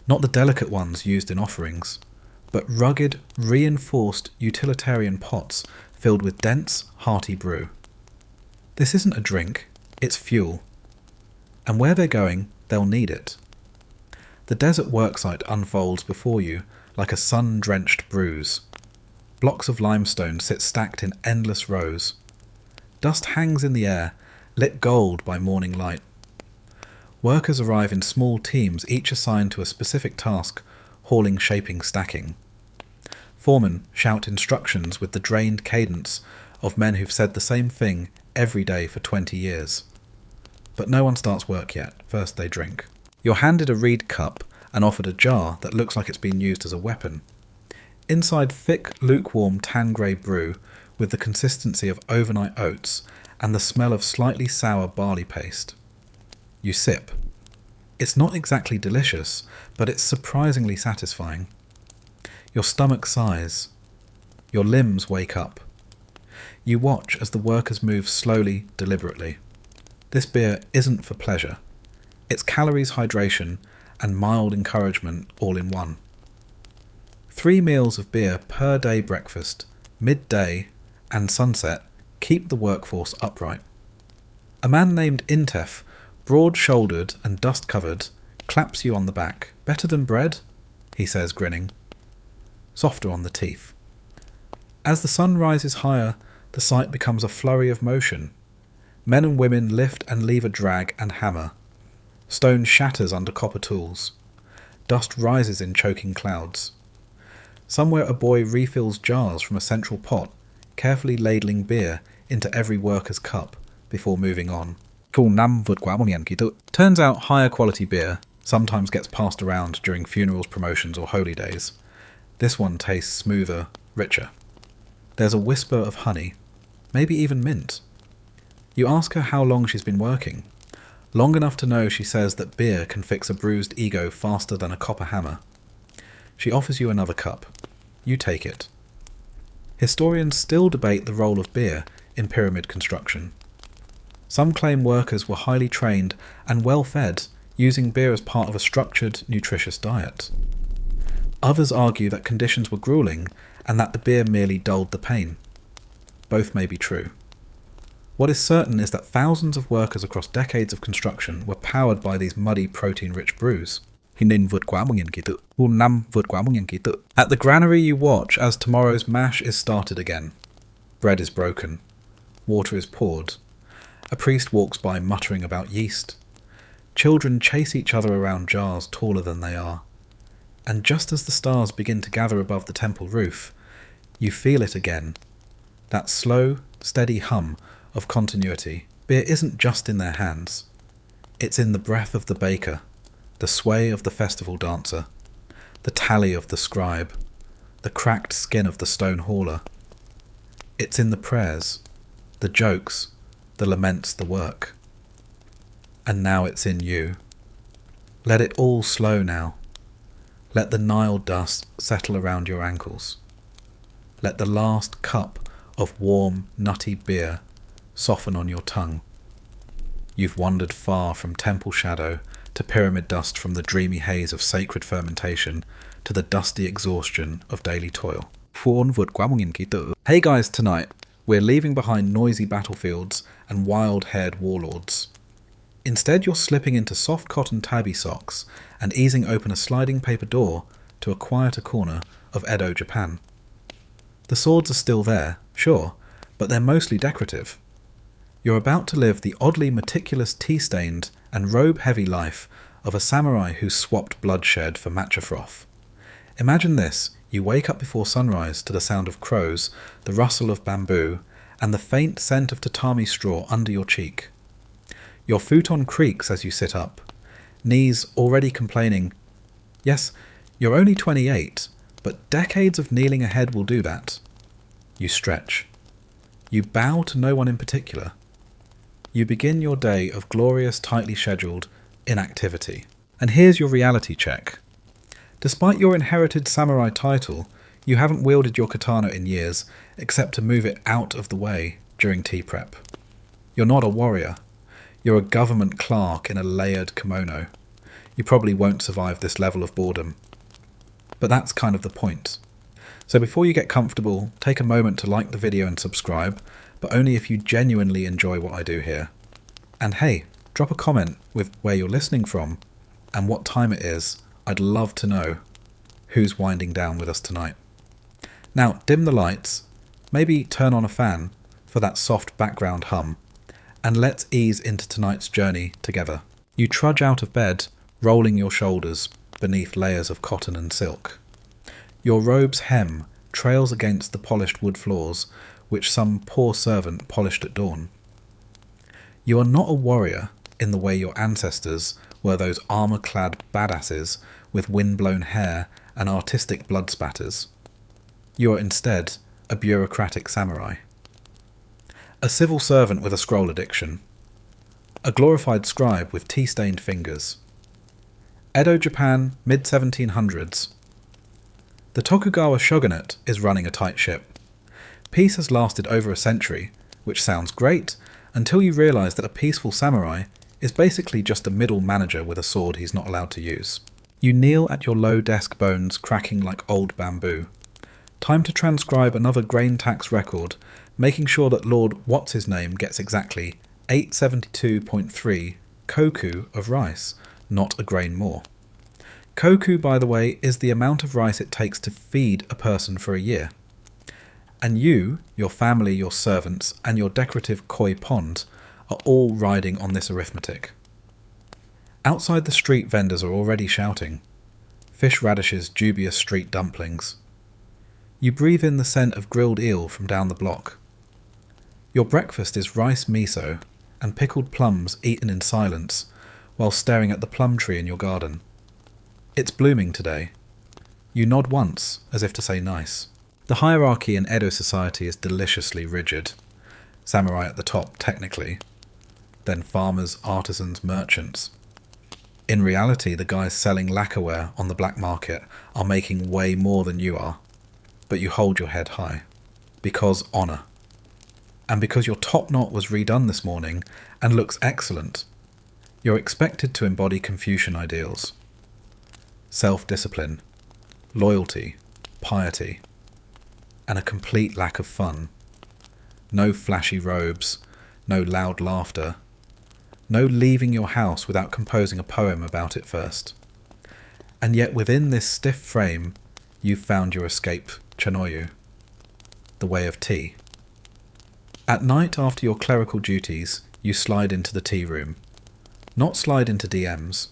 Not the delicate ones used in offerings, but rugged, reinforced utilitarian pots filled with dense, hearty brew. This isn't a drink, it's fuel. And where they're going, they'll need it. The desert worksite unfolds before you like a sun-drenched bruise. Blocks of limestone sit stacked in endless rows. Dust hangs in the air, lit gold by morning light. Workers arrive in small teams, each assigned to a specific task, hauling, shaping, stacking. Foremen shout instructions with the drained cadence of men who've said the same thing every day for 20 years. But no one starts work yet. First they drink. You're handed a reed cup and offered a jar that looks like it's been used as a weapon. Inside thick, lukewarm tan-grey brew with the consistency of overnight oats and the smell of slightly sour barley paste. You sip. It's not exactly delicious, but it's surprisingly satisfying. Your stomach sighs. Your limbs wake up. You watch as the workers move slowly, deliberately. This beer isn't for pleasure. It's calories, hydration, and mild encouragement all in one. 3 meals of beer per day breakfast, midday, and sunset keep the workforce upright. A man named Intef, broad-shouldered and dust-covered, claps you on the back. "Better than bread?" he says, grinning. Softer on the teeth. As the sun rises higher, the sight becomes a flurry of motion. Men and women lift and leave a drag and hammer. Stone shatters under copper tools. Dust rises in choking clouds. Somewhere a boy refills jars from a central pot, carefully ladling beer into every worker's cup before moving on. Turns out higher quality beer sometimes gets passed around during funerals, promotions or holy days. This one tastes smoother, richer. There's a whisper of honey, maybe even mint. You ask her how long she's been working. Long enough to know she says that beer can fix a bruised ego faster than a copper hammer. She offers you another cup. You take it. Historians still debate the role of beer in pyramid construction. Some claim workers were highly trained and well fed, using beer as part of a structured, nutritious diet. Others argue that conditions were grueling and that the beer merely dulled the pain. Both may be true. What is certain is that thousands of workers across decades of construction were powered by these muddy, protein-rich brews. At the granary you watch as tomorrow's mash is started again. Bread is broken. Water is poured. A priest walks by muttering about yeast. Children chase each other around jars taller than they are. And just as the stars begin to gather above the temple roof, you feel it again. That slow, steady hum of continuity. Beer isn't just in their hands. It's in the breath of the baker, the sway of the festival dancer, the tally of the scribe, the cracked skin of the stone hauler. It's in the prayers, the jokes, the laments, the work. And now it's in you. Let it all slow now. Let the Nile dust settle around your ankles. Let the last cup of warm, nutty beer soften on your tongue. You've wandered far from temple shadow to pyramid dust, from the dreamy haze of sacred fermentation to the dusty exhaustion of daily toil. Hey guys, tonight we're leaving behind noisy battlefields and wild-haired warlords. Instead, you're slipping into soft cotton tabby socks and easing open a sliding paper door to a quieter corner of Edo, Japan. The swords are still there, sure, but they're mostly decorative. You're about to live the oddly meticulous tea-stained and robe-heavy life of a samurai who swapped bloodshed for matcha froth. Imagine this: you wake up before sunrise to the sound of crows, the rustle of bamboo, and the faint scent of tatami straw under your cheek. Your futon creaks as you sit up, knees already complaining. Yes, you're only 28, but decades of kneeling ahead will do that. You stretch. You bow to no one in particular. You begin your day of glorious, tightly scheduled inactivity. And here's your reality check. Despite your inherited samurai title, You haven't wielded your katana in years, except to move it out of the way during tea prep. You're not a warrior. You're a government clerk in a layered kimono. You probably won't survive this level of boredom. But that's kind of the point. So before you get comfortable, take a moment to like the video and subscribe, but only if you genuinely enjoy what I do here. And hey, drop a comment with where you're listening from and what time it is. I'd love to know who's winding down with us tonight. Now, dim the lights, maybe turn on a fan for that soft background hum, and let's ease into tonight's journey together. You trudge out of bed, rolling your shoulders beneath layers of cotton and silk. Your robe's hem trails against the polished wood floors, which some poor servant polished at dawn. You are not a warrior in the way your ancestors were, those armour-clad badasses with wind-blown hair and artistic blood spatters. You are instead a bureaucratic samurai. A civil servant with a scroll addiction. A glorified scribe with tea-stained fingers. Edo Japan, mid-1700s. The Tokugawa shogunate is running a tight ship. Peace has lasted over a century, which sounds great, until you realise that a peaceful samurai is basically just a middle manager with a sword he's not allowed to use. You kneel at your low desk bones cracking like old bamboo. Time to transcribe another grain tax record, making sure that Lord What's-His-Name gets exactly 872.3 koku of rice, not a grain more. Koku, by the way, is the amount of rice it takes to feed a person for a year. And you, your family, your servants, and your decorative koi pond are all riding on this arithmetic. Outside the street vendors are already shouting. Fish radishes, dubious street dumplings. You breathe in the scent of grilled eel from down the block. Your breakfast is rice miso and pickled plums eaten in silence while staring at the plum tree in your garden. It's blooming today. You nod once, as if to say nice. The hierarchy in Edo society is deliciously rigid. Samurai at the top, technically. Then farmers, artisans, merchants. In reality, the guys selling lacquerware on the black market are making way more than you are. But you hold your head high. Because honour. And because your top knot was redone this morning and looks excellent, you're expected to embody Confucian ideals. Self-discipline, loyalty, piety, and a complete lack of fun. No flashy robes, no loud laughter, no leaving your house without composing a poem about it first. And yet within this stiff frame, you've found your escape, Chanoyu, the way of tea. At night after your clerical duties, you slide into the tea room. Not slide into DMs.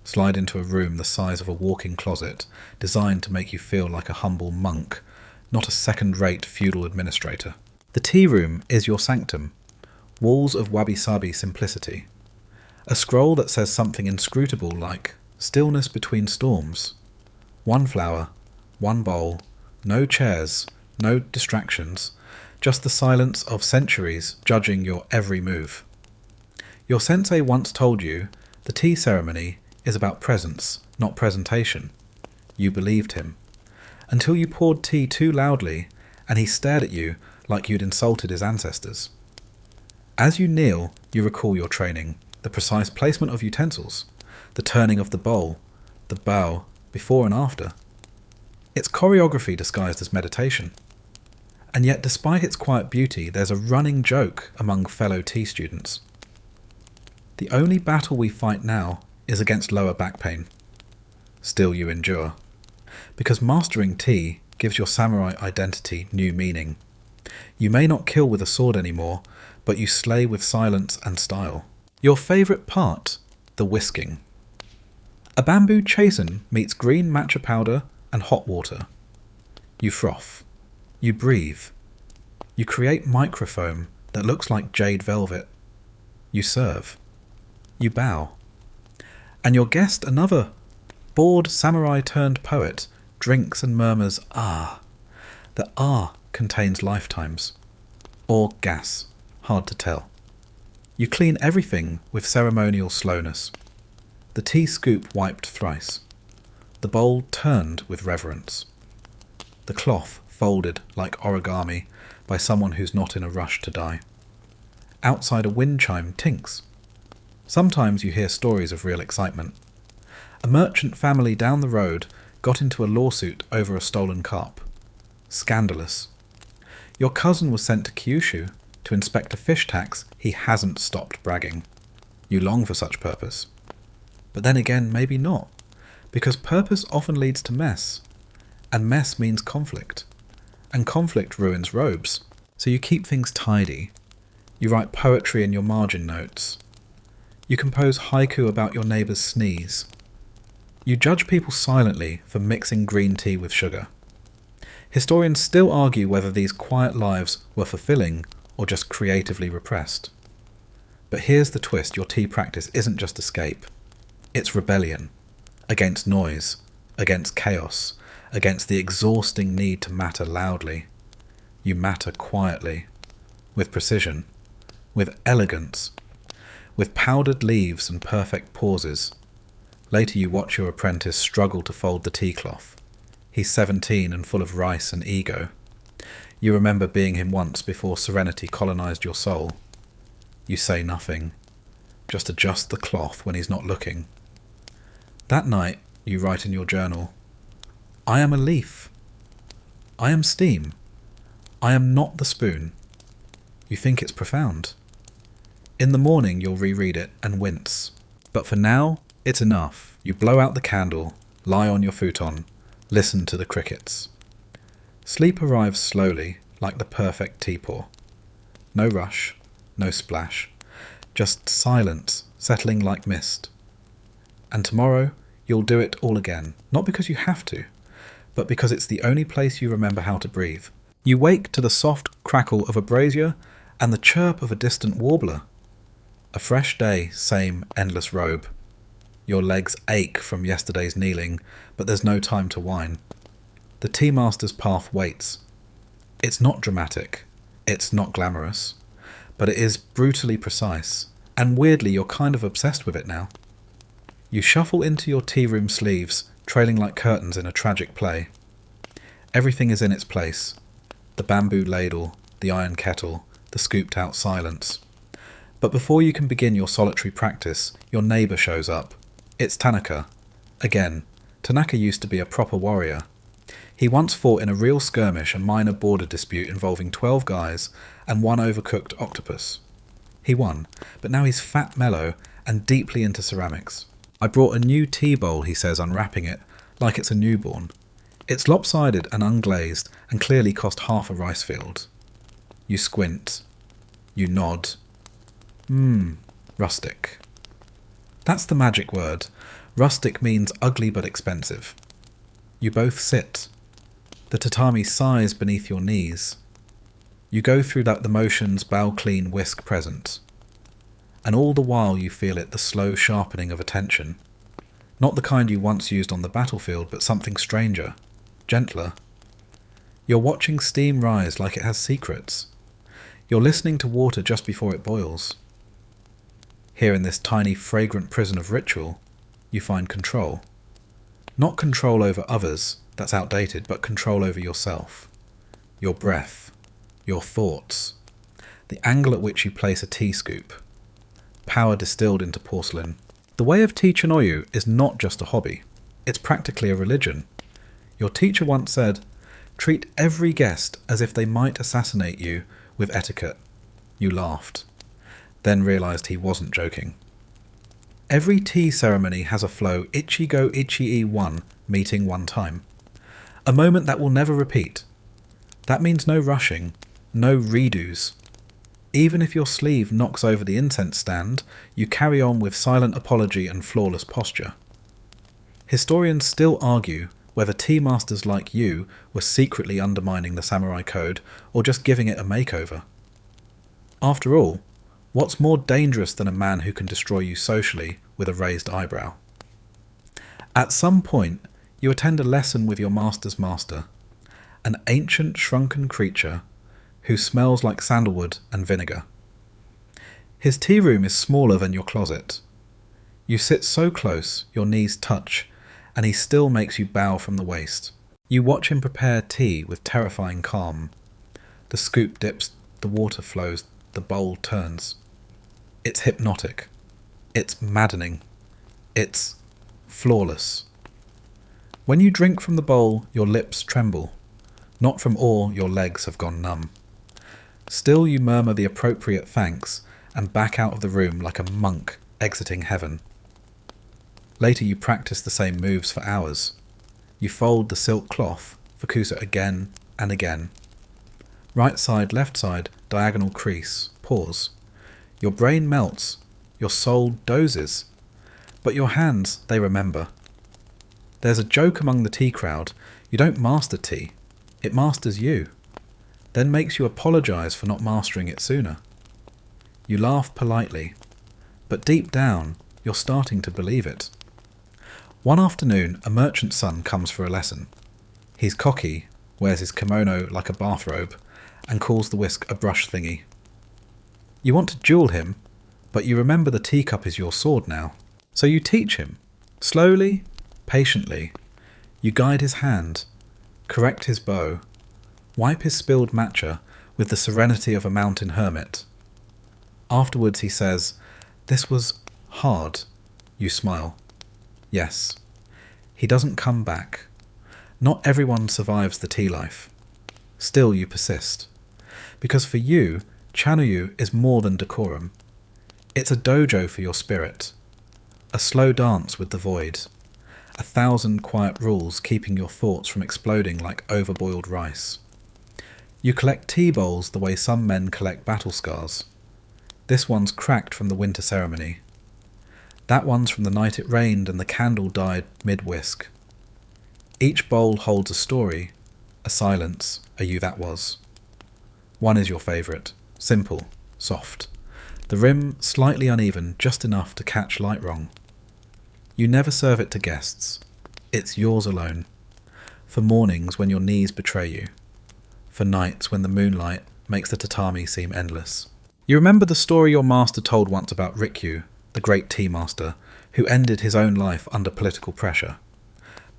Slide into a room the size of a walk-in closet, designed to make you feel like a humble monk, not a second-rate feudal administrator. The tea room is your sanctum, walls of wabi-sabi simplicity. A scroll that says something inscrutable like, stillness between storms. One flower, one bowl, no chairs, no distractions, just the silence of centuries judging your every move. Your sensei once told you the tea ceremony is about presence, not presentation. You believed him. Until you poured tea too loudly and he stared at you like you'd insulted his ancestors. As you kneel, you recall your training, the precise placement of utensils, the turning of the bowl, the bow, before and after. It's choreography disguised as meditation. And yet despite its quiet beauty, there's a running joke among fellow tea students. The only battle we fight now is against lower back pain. Still you endure. Because mastering tea gives your samurai identity new meaning. You may not kill with a sword anymore, but you slay with silence and style. Your favourite part, the whisking. A bamboo chasen meets green matcha powder and hot water. You froth. You breathe. You create microfoam that looks like jade velvet. You serve. You bow. And your guest, another bored samurai turned poet, drinks and murmurs ah. The ah contains lifetimes. Or gas. Hard to tell. You clean everything with ceremonial slowness. The tea scoop wiped thrice. The bowl turned with reverence. the cloth folded like origami by someone who's not in a rush to die. Outside a wind chime tinks. Sometimes you hear stories of real excitement. A merchant family down the road got into a lawsuit over a stolen carp. Scandalous. Your cousin was sent to Kyushu to inspect a fish tax he hasn't stopped bragging. You long for such purpose. But then again, maybe not, because purpose often leads to mess, and mess means conflict, and conflict ruins robes. So you keep things tidy. You write poetry in your margin notes. You compose haiku about your neighbour's sneeze. You judge people silently for mixing green tea with sugar. Historians still argue whether these quiet lives were fulfilling or just creatively repressed. But here's the twist: your tea practice isn't just escape. It's rebellion. Against noise, against chaos, against the exhausting need to matter loudly. You matter quietly, with precision, with elegance, with powdered leaves and perfect pauses. Later you watch your apprentice struggle to fold the tea cloth. He's 17 and full of rice and ego. You remember being him once before serenity colonized your soul. You say nothing, just adjust the cloth when he's not looking. That night you write in your journal, I am a leaf. I am steam. I am not the spoon. You think it's profound. In the morning you'll reread it and wince. But for now, it's enough. You blow out the candle, lie on your futon, listen to the crickets. Sleep arrives slowly, like the perfect tea pour. No rush, no splash, just silence settling like mist. And tomorrow, you'll do it all again, not because you have to, but because it's the only place you remember how to breathe. You wake to the soft crackle of a brazier and the chirp of a distant warbler. A fresh day, same endless robe. Your legs ache from yesterday's kneeling, but there's no time to whine. The tea master's path waits. It's not dramatic, it's not glamorous, but it is brutally precise, and weirdly you're kind of obsessed with it now. You shuffle into your tea room sleeves, trailing like curtains in a tragic play. Everything is in its place. The bamboo ladle, the iron kettle, the scooped out silence. But before you can begin your solitary practice, your neighbour shows up. It's Tanaka. Again, Tanaka used to be a proper warrior. He once fought in a real skirmish a minor border dispute involving 12 guys and one overcooked octopus. He won, but now he's fat mellow and deeply into ceramics. I brought a new tea bowl, he says, unwrapping it, like it's a newborn. It's lopsided and unglazed and clearly cost half a rice field. You squint. You nod. Rustic. That's the magic word. Rustic means ugly but expensive. You both sit. The tatami sighs beneath your knees. You go through the motions bow clean whisk present. And all the while you feel it, the slow sharpening of attention. Not the kind you once used on the battlefield, but something stranger, gentler. You're watching steam rise like it has secrets. You're listening to water just before it boils. Here in this tiny, fragrant prison of ritual, you find control. Not control over others, that's outdated, but control over yourself. Your breath, your thoughts, the angle at which you place a tea scoop. Power distilled into porcelain. The way of tea chinoyu is not just a hobby, it's practically a religion. Your teacher once said, treat every guest as if they might assassinate you with etiquette. You laughed, then realised he wasn't joking. Every tea ceremony has a flow Ichigo Ichii 1 meeting one time. A moment that will never repeat. That means no rushing, no redos. Even if your sleeve knocks over the incense stand, you carry on with silent apology and flawless posture. Historians still argue whether tea masters like you were secretly undermining the samurai code or just giving it a makeover. After all, what's more dangerous than a man who can destroy you socially with a raised eyebrow? At some point, you attend a lesson with your master's master, an ancient shrunken creature who smells like sandalwood and vinegar. His tea room is smaller than your closet. You sit so close, your knees touch, and he still makes you bow from the waist. You watch him prepare tea with terrifying calm. The scoop dips, the water flows, the bowl turns. It's hypnotic. It's maddening. It's flawless. When you drink from the bowl, your lips tremble. Not from awe, your legs have gone numb. Still you murmur the appropriate thanks and back out of the room like a monk exiting heaven. Later you practice the same moves for hours. You fold the silk cloth for Kusa again and again. Right side, left side, diagonal crease, pause. Your brain melts, your soul dozes, but your hands, they remember. There's a joke among the tea crowd. You don't master tea, it masters you, then makes you apologise for not mastering it sooner. You laugh politely, but deep down, you're starting to believe it. One afternoon, a merchant's son comes for a lesson. He's cocky, wears his kimono like a bathrobe, and calls the whisk a brush thingy. You want to duel him, but you remember the teacup is your sword now. So you teach him, slowly, patiently. You guide his hand, correct his bow, wipe his spilled matcha with the serenity of a mountain hermit. Afterwards he says, "This was hard." You smile. Yes. He doesn't come back. Not everyone survives the tea life. Still you persist. Because for you, Chanuyu is more than decorum. It's a dojo for your spirit. A slow dance with the void. 1,000 quiet rules keeping your thoughts from exploding like overboiled rice. You collect tea bowls the way some men collect battle scars. This one's cracked from the winter ceremony. That one's from the night it rained and the candle died mid-whisk. Each bowl holds a story, a silence, a you that was. One is your favourite, simple, soft. The rim slightly uneven, just enough to catch light wrong. You never serve it to guests. It's yours alone. For mornings when your knees betray you. For nights when the moonlight makes the tatami seem endless. You remember the story your master told once about Rikyu, the great tea master, who ended his own life under political pressure,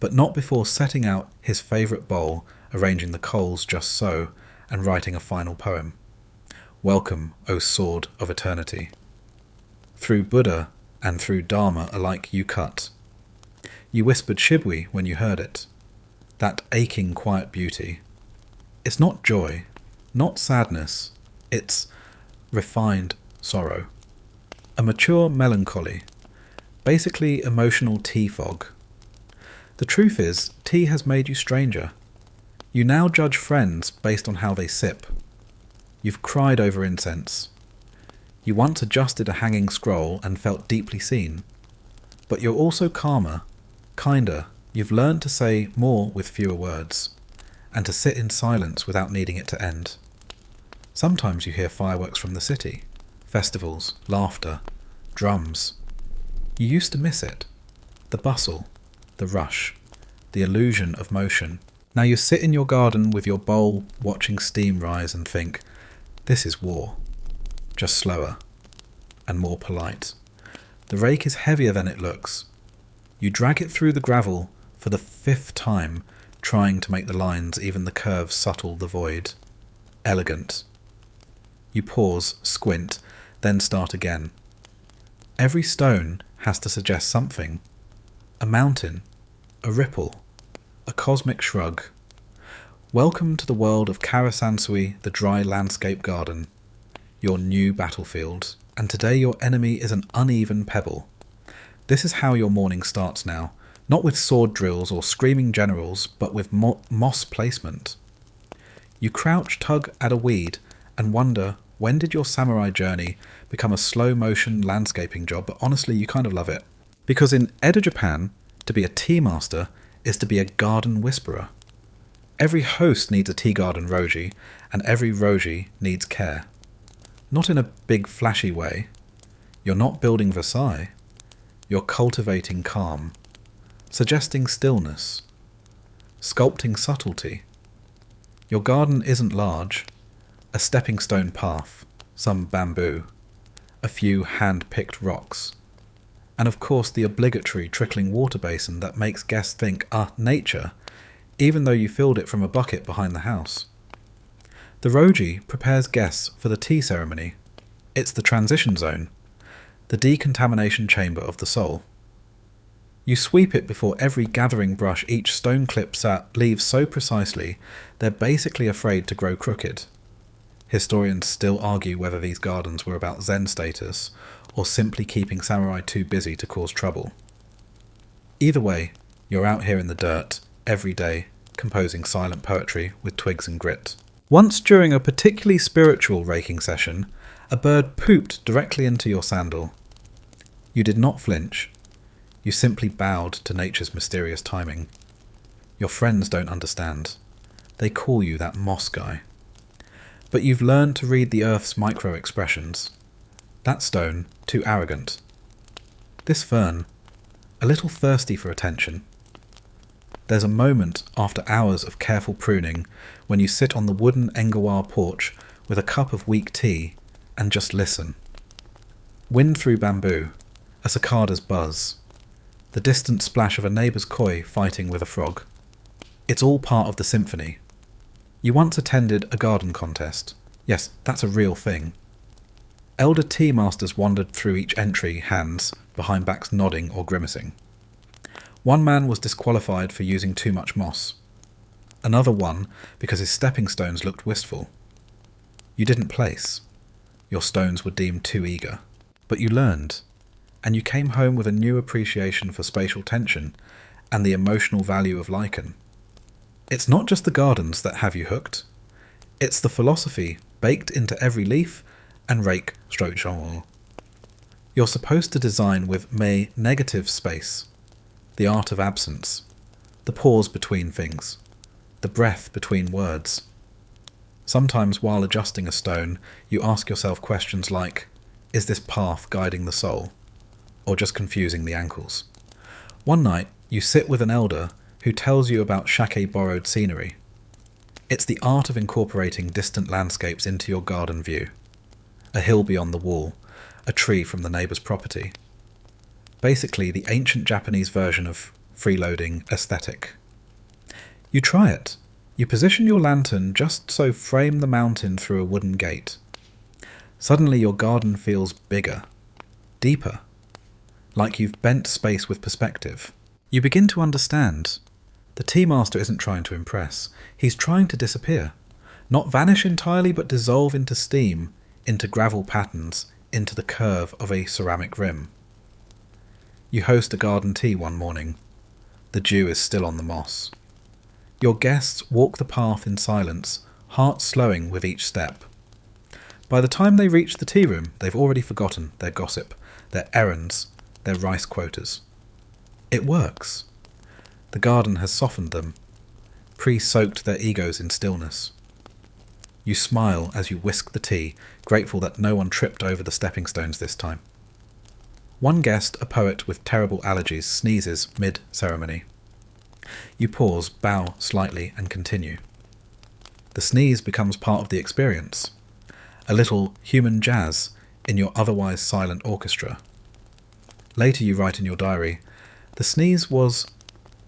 but not before setting out his favourite bowl, arranging the coals just so, and writing a final poem. Welcome, O sword of eternity. Through Buddha and through Dharma alike you cut. You whispered Shibui when you heard it. That aching quiet beauty. It's not joy, not sadness, it's refined sorrow. A mature melancholy, basically emotional tea fog. The truth is, tea has made you stranger. You now judge friends based on how they sip. You've cried over incense. You once adjusted a hanging scroll and felt deeply seen. But you're also calmer, kinder. You've learned to say more with fewer words, and to sit in silence without needing it to end. Sometimes you hear fireworks from the city, festivals, laughter, drums. You used to miss it. The bustle, the rush, the illusion of motion. Now you sit in your garden with your bowl, watching steam rise and think, this is war. Just slower and more polite. The rake is heavier than it looks. You drag it through the gravel for the 5th time, trying to make the lines, even the curves subtle, the void. Elegant. You pause, squint, then start again. Every stone has to suggest something. A mountain, a ripple, a cosmic shrug. Welcome to the world of Karasansui, the dry landscape garden. Your new battlefield, and today your enemy is an uneven pebble. This is how your morning starts now, not with sword drills or screaming generals, but with moss placement. You crouch, tug at a weed, and wonder, when did your samurai journey become a slow-motion landscaping job? But honestly, you kind of love it. Because in Edo Japan, to be a tea master is to be a garden whisperer. Every host needs a tea garden roji, and every roji needs care. Not in a big flashy way. You're not building Versailles. You're cultivating calm, suggesting stillness, sculpting subtlety. Your garden isn't large. A stepping stone path, some bamboo, a few hand-picked rocks, and of course the obligatory trickling water basin that makes guests think, nature, even though you filled it from a bucket behind the house. The roji prepares guests for the tea ceremony. It's the transition zone, the decontamination chamber of the soul. You sweep it before every gathering brush each stone clips at leaves so precisely they're basically afraid to grow crooked. Historians still argue whether these gardens were about Zen status or simply keeping samurai too busy to cause trouble. Either way, you're out here in the dirt, every day, composing silent poetry with twigs and grit. Once during a particularly spiritual raking session, a bird pooped directly into your sandal. You did not flinch. You simply bowed to nature's mysterious timing. Your friends don't understand. They call you that moss guy. But you've learned to read the earth's micro-expressions. That stone, too arrogant. This fern, a little thirsty for attention. There's a moment after hours of careful pruning when you sit on the wooden Engawar porch with a cup of weak tea and just listen. Wind through bamboo, a cicada's buzz, the distant splash of a neighbour's koi fighting with a frog. It's all part of the symphony. You once attended a garden contest. Yes, that's a real thing. Elder tea masters wandered through each entry, hands behind backs nodding or grimacing. One man was disqualified for using too much moss. Another won because his stepping stones looked wistful. You didn't place. Your stones were deemed too eager. But you learned, and you came home with a new appreciation for spatial tension and the emotional value of lichen. It's not just the gardens that have you hooked. It's the philosophy baked into every leaf and rake stroke genre. You're supposed to design with negative space, the art of absence, the pause between things, the breath between words. Sometimes while adjusting a stone, you ask yourself questions like, is this path guiding the soul, or just confusing the ankles? One night, you sit with an elder who tells you about shake-borrowed scenery. It's the art of incorporating distant landscapes into your garden view. A hill beyond the wall, a tree from the neighbour's property. Basically, the ancient Japanese version of freeloading aesthetic. You try it. You position your lantern just so frame the mountain through a wooden gate. Suddenly your garden feels bigger, deeper, like you've bent space with perspective. You begin to understand. The tea master isn't trying to impress. He's trying to disappear. Not vanish entirely, but dissolve into steam, into gravel patterns, into the curve of a ceramic rim. You host a garden tea one morning. The dew is still on the moss. Your guests walk the path in silence, hearts slowing with each step. By the time they reach the tea room, they've already forgotten their gossip, their errands, their rice quotas. It works. The garden has softened them, pre-soaked their egos in stillness. You smile as you whisk the tea, grateful that no one tripped over the stepping stones this time. One guest, a poet with terrible allergies, sneezes mid-ceremony. You pause, bow slightly, and continue. The sneeze becomes part of the experience. A little human jazz in your otherwise silent orchestra. Later you write in your diary, the sneeze was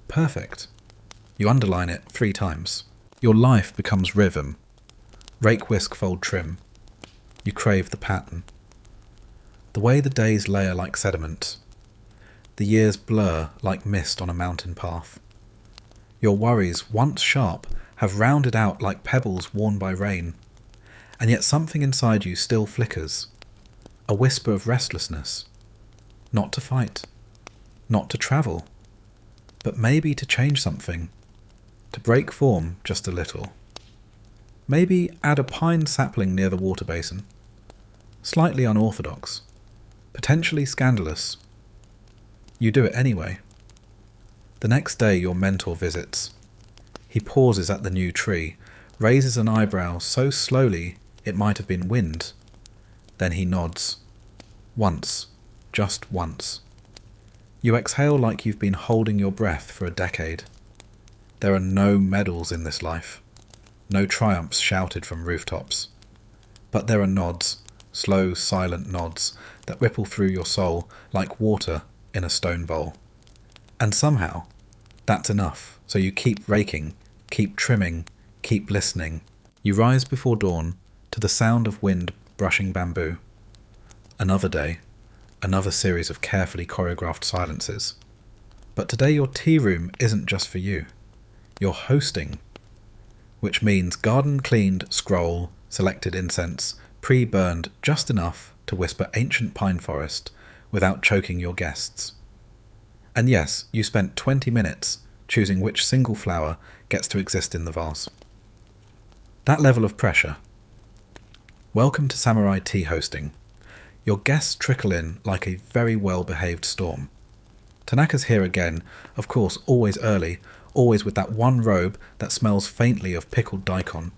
perfect. You underline it 3 times. Your life becomes rhythm. Rake, whisk, fold, trim. You crave the pattern. The way the days layer like sediment. The years blur like mist on a mountain path. Your worries, once sharp, have rounded out like pebbles worn by rain. And yet something inside you still flickers. A whisper of restlessness. Not to fight. Not to travel. But maybe to change something. To break form just a little. Maybe add a pine sapling near the water basin. Slightly unorthodox. Potentially scandalous. You do it anyway. The next day your mentor visits. He pauses at the new tree, raises an eyebrow so slowly it might have been wind. Then he nods. Once. Just once. You exhale like you've been holding your breath for a decade. There are no medals in this life. No triumphs shouted from rooftops. But there are nods, slow, silent nods, that ripple through your soul like water in a stone bowl. And somehow, that's enough, so you keep raking, Keep trimming, keep listening. You rise before dawn to the sound of wind brushing bamboo. Another day, another series of carefully choreographed silences. But today your tea room isn't just for you. You're hosting, which means garden-cleaned scroll, selected incense, pre-burned just enough to whisper ancient pine forest without choking your guests. And yes, you spent 20 minutes choosing which single flower gets to exist in the vase. That level of pressure. Welcome to Samurai Tea hosting. Your guests trickle in like a very well-behaved storm. Tanaka's here again, of course always early, always with that one robe that smells faintly of pickled daikon.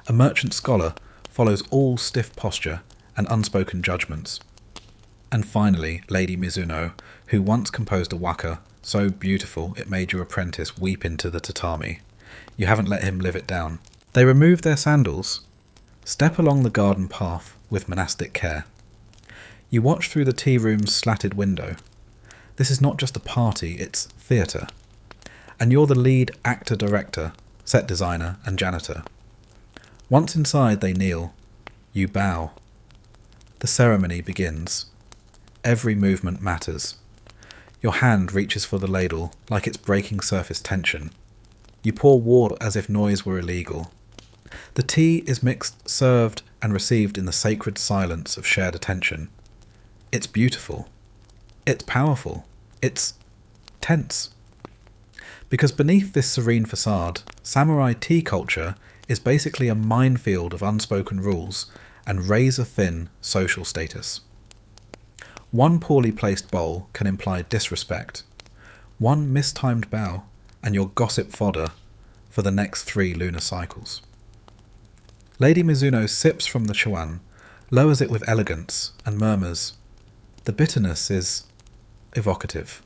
A merchant scholar follows all stiff posture and unspoken judgments. And finally, Lady Mizuno, who once composed a waka so beautiful it made your apprentice weep into the tatami. You haven't let him live it down. They remove their sandals, step along the garden path with monastic care. You watch through the tea room's slatted window. This is not just a party, it's theatre. And you're the lead actor-director, set designer and janitor. Once inside they kneel. You bow. The ceremony begins. Every movement matters. Your hand reaches for the ladle like it's breaking surface tension. You pour water as if noise were illegal. The tea is mixed, served and received in the sacred silence of shared attention. It's beautiful. It's powerful. It's tense. Because beneath this serene facade, samurai tea culture is basically a minefield of unspoken rules and razor-thin social status. One poorly placed bowl can imply disrespect. One mistimed bow and your gossip fodder for the next 3 lunar cycles. Lady Mizuno sips from the chuan, lowers it with elegance, and murmurs, "The bitterness is evocative."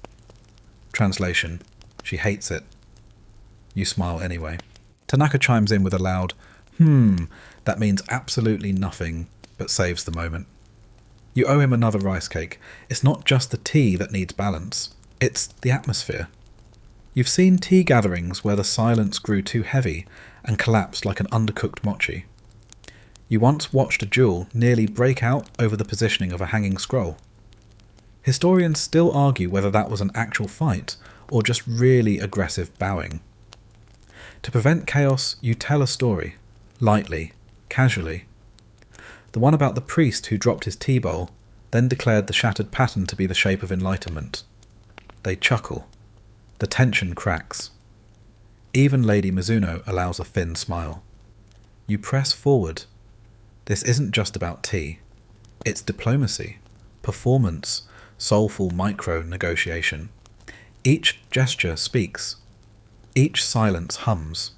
Translation: she hates it. You smile anyway. Tanaka chimes in with a loud, that means absolutely nothing, but saves the moment. You owe him another rice cake. It's not just the tea that needs balance, it's the atmosphere. You've seen tea gatherings where the silence grew too heavy and collapsed like an undercooked mochi. You once watched a duel nearly break out over the positioning of a hanging scroll. Historians still argue whether that was an actual fight or just really aggressive bowing. To prevent chaos, you tell a story, lightly, casually. The one about the priest who dropped his tea bowl, then declared the shattered pattern to be the shape of enlightenment. They chuckle. The tension cracks. Even Lady Mizuno allows a thin smile. You press forward. This isn't just about tea. It's diplomacy, performance, soulful micro-negotiation. Each gesture speaks. Each silence hums.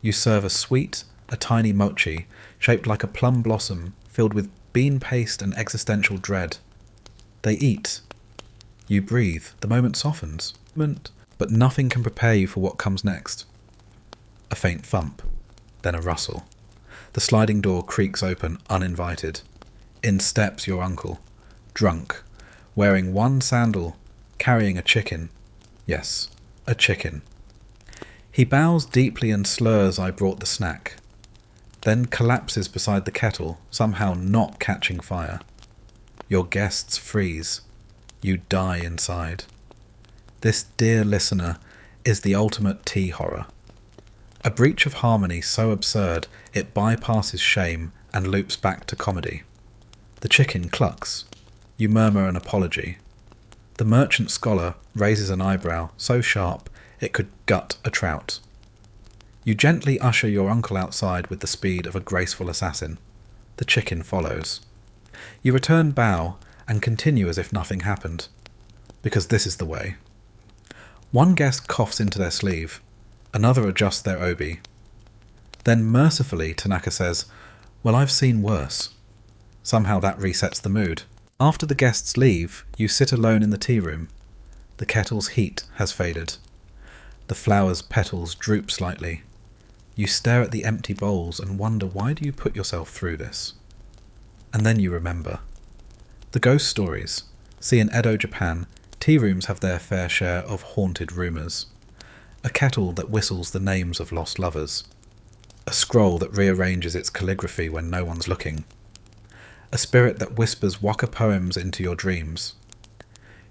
You serve a sweet, a tiny mochi, shaped like a plum blossom, filled with bean paste and existential dread. They eat. You breathe. The moment softens. But nothing can prepare you for what comes next. A faint thump, then a rustle. The sliding door creaks open, uninvited. In steps your uncle, drunk, wearing one sandal, carrying a chicken. Yes, a chicken. He bows deeply and slurs, "I brought the snack," then collapses beside the kettle, somehow not catching fire. Your guests freeze. You die inside. This, dear listener, is the ultimate tea horror. A breach of harmony so absurd it bypasses shame and loops back to comedy. The chicken clucks. You murmur an apology. The merchant scholar raises an eyebrow so sharp it could gut a trout. You gently usher your uncle outside with the speed of a graceful assassin. The chicken follows. You return bow and continue as if nothing happened. Because this is the way. One guest coughs into their sleeve. Another adjusts their obi. Then mercifully, Tanaka says, "Well, I've seen worse." Somehow that resets the mood. After the guests leave, you sit alone in the tea room. The kettle's heat has faded. The flower's petals droop slightly. You stare at the empty bowls and wonder, why do you put yourself through this? And then you remember. The ghost stories. See, in Edo, Japan, tea rooms have their fair share of haunted rumours. A kettle that whistles the names of lost lovers. A scroll that rearranges its calligraphy when no one's looking. A spirit that whispers waka poems into your dreams.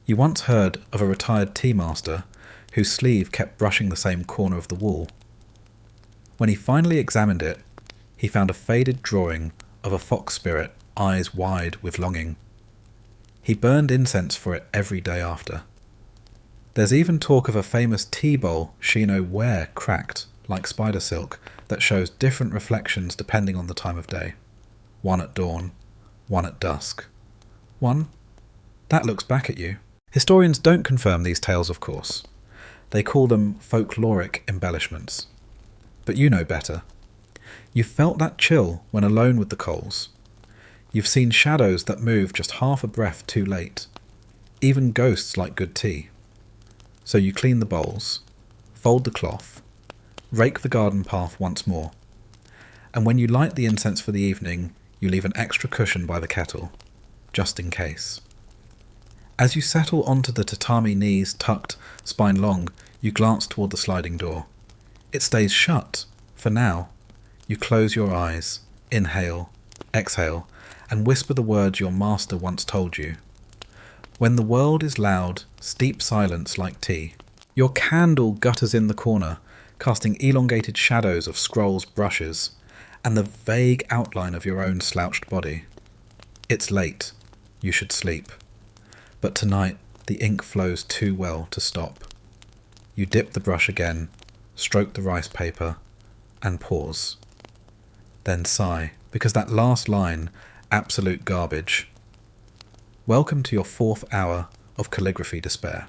You once heard of a retired tea master whose sleeve kept brushing the same corner of the wall. When he finally examined it, he found a faded drawing of a fox spirit, eyes wide with longing. He burned incense for it every day after. There's even talk of a famous tea bowl Shino ware cracked, like spider silk, that shows different reflections depending on the time of day. One at dawn, one at dusk. One that looks back at you. Historians don't confirm these tales, of course. They call them folkloric embellishments. But you know better. You've felt that chill when alone with the coals. You've seen shadows that move just half a breath too late. Even ghosts like good tea. So you clean the bowls, fold the cloth, rake the garden path once more. And when you light the incense for the evening, you leave an extra cushion by the kettle, just in case. As you settle onto the tatami knees tucked, spine long, you glance toward the sliding door. It stays shut, for now. You close your eyes, inhale, exhale, and whisper the words your master once told you. When the world is loud, steep silence like tea. Your candle gutters in the corner, casting elongated shadows of scrolls' brushes, and the vague outline of your own slouched body. It's late. You should sleep. But tonight, the ink flows too well to stop. You dip the brush again, stroke the rice paper, and pause. Then sigh, because that last line, absolute garbage. Welcome to your 4th hour of calligraphy despair.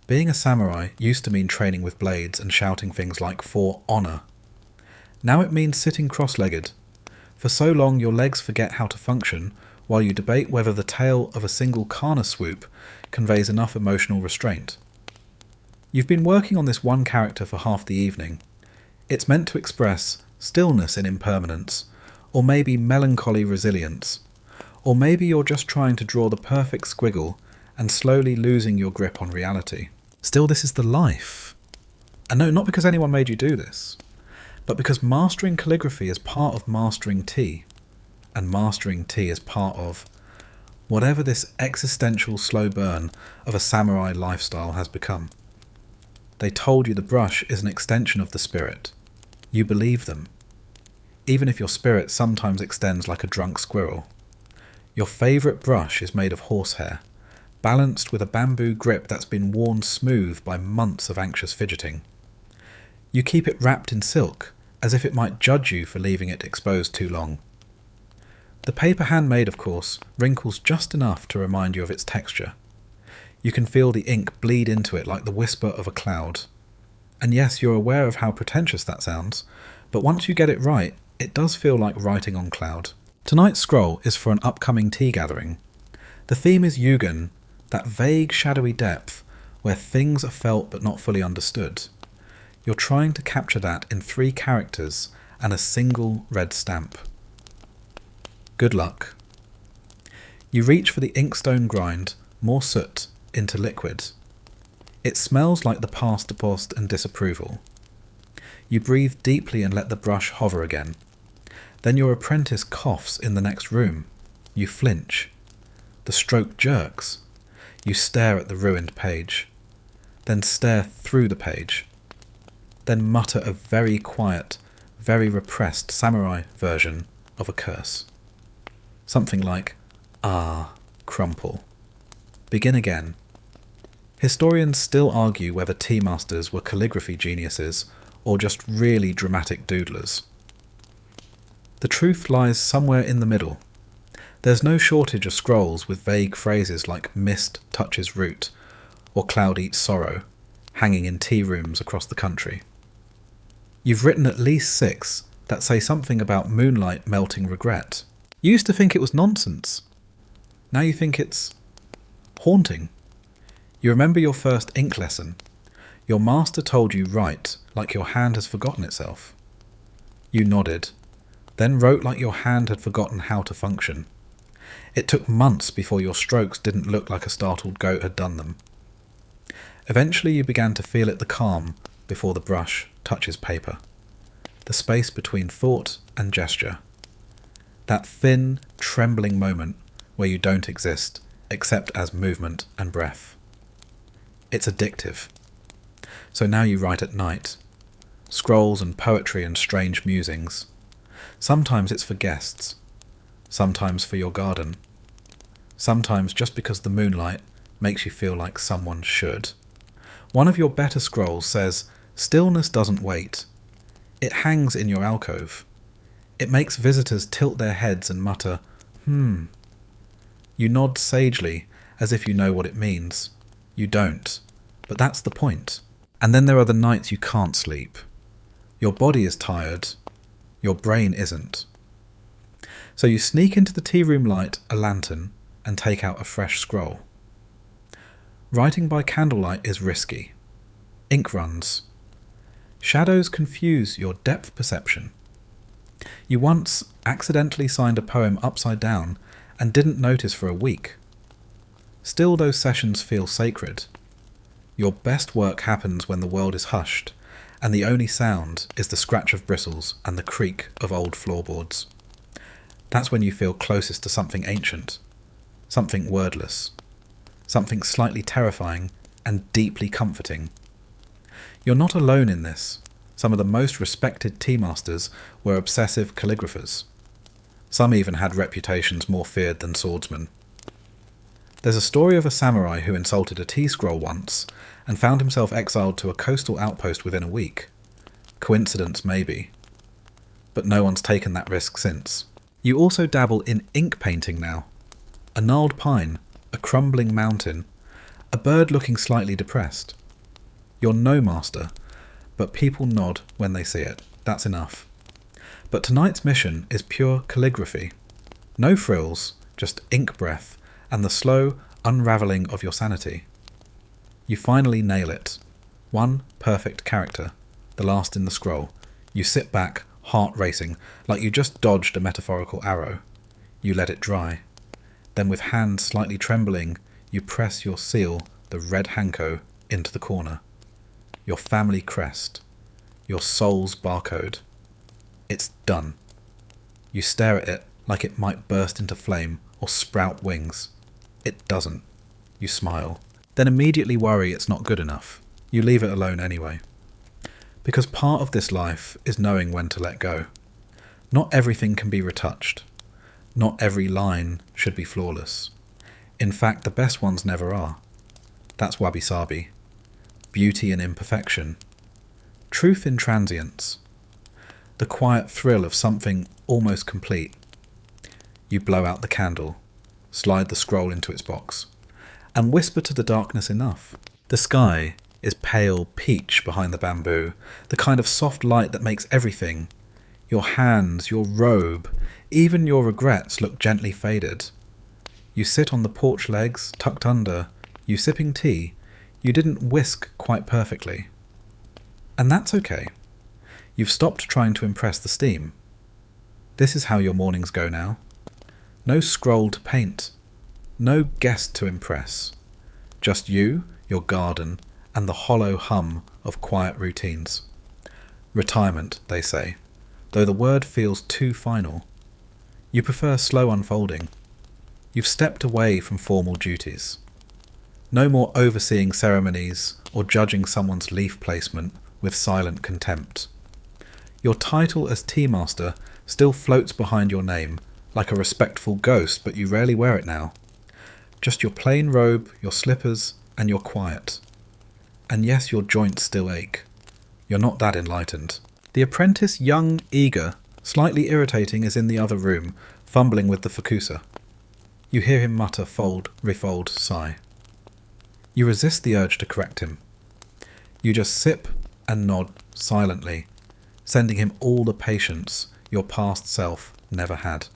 Being a samurai used to mean training with blades and shouting things like "for honour." Now it means sitting cross-legged. For so long your legs forget how to function, while you debate whether the tale of a single kana swoop conveys enough emotional restraint. You've been working on this one character for half the evening. It's meant to express stillness in impermanence, or maybe melancholy resilience, or maybe you're just trying to draw the perfect squiggle and slowly losing your grip on reality. Still, this is the life. And no, not because anyone made you do this, but because mastering calligraphy is part of mastering tea, and mastering tea is part of whatever this existential slow burn of a samurai lifestyle has become. They told you the brush is an extension of the spirit. You believe them, even if your spirit sometimes extends like a drunk squirrel. Your favourite brush is made of horsehair, balanced with a bamboo grip that's been worn smooth by months of anxious fidgeting. You keep it wrapped in silk, as if it might judge you for leaving it exposed too long. The paper handmade, of course, wrinkles just enough to remind you of its texture. You can feel the ink bleed into it like the whisper of a cloud. And yes, you're aware of how pretentious that sounds, but once you get it right, it does feel like writing on cloud. Tonight's scroll is for an upcoming tea gathering. The theme is Yugen, that vague shadowy depth where things are felt but not fully understood. You're trying to capture that in 3 characters and a single red stamp. Good luck. You reach for the inkstone grind, more soot, into liquid. It smells like the past post and disapproval. You breathe deeply and let the brush hover again. Then your apprentice coughs in the next room. You flinch. The stroke jerks. You stare at the ruined page. Then stare through the page. Then mutter a very quiet, very repressed samurai version of a curse. Something like, "Ah, crumple." Begin again. Historians still argue whether tea masters were calligraphy geniuses or just really dramatic doodlers. The truth lies somewhere in the middle. There's no shortage of scrolls with vague phrases like "mist touches root" or "cloud eats sorrow" hanging in tea rooms across the country. You've written at least 6 that say something about moonlight melting regret. You used to think it was nonsense. Now you think it's haunting. You remember your first ink lesson. Your master told you write like your hand has forgotten itself. You nodded, then wrote like your hand had forgotten how to function. It took months before your strokes didn't look like a startled goat had done them. Eventually you began to feel it the calm before the brush touches paper. The space between thought and gesture. That thin, trembling moment where you don't exist except as movement and breath. It's addictive. So now you write at night. Scrolls and poetry and strange musings. Sometimes it's for guests. Sometimes for your garden. Sometimes just because the moonlight makes you feel like someone should. One of your better scrolls says, "Stillness doesn't wait. It hangs in your alcove. It makes visitors tilt their heads and mutter, 'Hmm.' You nod sagely, as if you know what it means. You don't, but that's the point. And then there are the nights you can't sleep. Your body is tired. Your brain isn't. So you sneak into the tea room light, a lantern, and take out a fresh scroll. Writing by candlelight is risky. Ink runs. Shadows confuse your depth perception. You once accidentally signed a poem upside down and didn't notice for a week. Still, those sessions feel sacred. Your best work happens when the world is hushed, and the only sound is the scratch of bristles and the creak of old floorboards. That's when you feel closest to something ancient, something wordless, something slightly terrifying and deeply comforting. You're not alone in this. Some of the most respected tea masters were obsessive calligraphers. Some even had reputations more feared than swordsmen. There's a story of a samurai who insulted a tea scroll once and found himself exiled to a coastal outpost within a week. Coincidence maybe, but no one's taken that risk since. You also dabble in ink painting now. A gnarled pine, a crumbling mountain, a bird looking slightly depressed. You're no master, but people nod when they see it. That's enough. But tonight's mission is pure calligraphy. No frills, just ink breath and the slow unravelling of your sanity. You finally nail it. One perfect character, the last in the scroll. You sit back, heart racing, like you just dodged a metaphorical arrow. You let it dry. Then with hands slightly trembling, you press your seal, the red hanko, into the corner. Your family crest. Your soul's barcode. It's done. You stare at it like it might burst into flame or sprout wings. It doesn't. You smile. Then immediately worry it's not good enough. You leave it alone anyway. Because part of this life is knowing when to let go. Not everything can be retouched. Not every line should be flawless. In fact, the best ones never are. That's wabi-sabi. Beauty in imperfection. Truth in transience. The quiet thrill of something almost complete. You blow out the candle, slide the scroll into its box, and whisper to the darkness enough. The sky is pale peach behind the bamboo, the kind of soft light that makes everything, your hands, your robe, even your regrets look gently faded. You sit on the porch legs, tucked under, you sipping tea, you didn't whisk quite perfectly. And that's okay. You've stopped trying to impress the steam. This is how your mornings go now. No scroll to paint. No guest to impress. Just you, your garden, and the hollow hum of quiet routines. Retirement, they say, though the word feels too final. You prefer slow unfolding. You've stepped away from formal duties. No more overseeing ceremonies or judging someone's leaf placement with silent contempt. Your title as tea master still floats behind your name, like a respectful ghost, but you rarely wear it now. Just your plain robe, your slippers, and your quiet. And yes, your joints still ache. You're not that enlightened. The apprentice, young, eager, slightly irritating, is in the other room, fumbling with the fukusa. You hear him mutter fold, refold, sigh. You resist the urge to correct him. You just sip and nod silently, sending him all the patience your past self never had.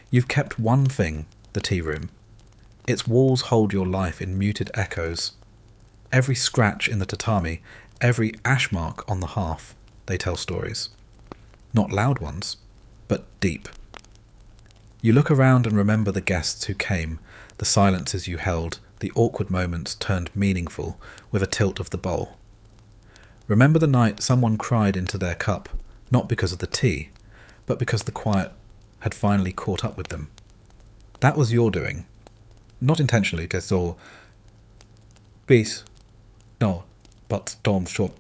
You've kept one thing, the tea room. Its walls hold your life in muted echoes. Every scratch in the tatami, every ash mark on the hearth, they tell stories. Not loud ones, but deep. You look around and remember the guests who came, the silences you held, the awkward moments turned meaningful with a tilt of the bowl. Remember the night someone cried into their cup, not because of the tea, but because the quiet had finally caught up with them. That was your doing. Not intentionally, that's all. Peace. No, but storm short.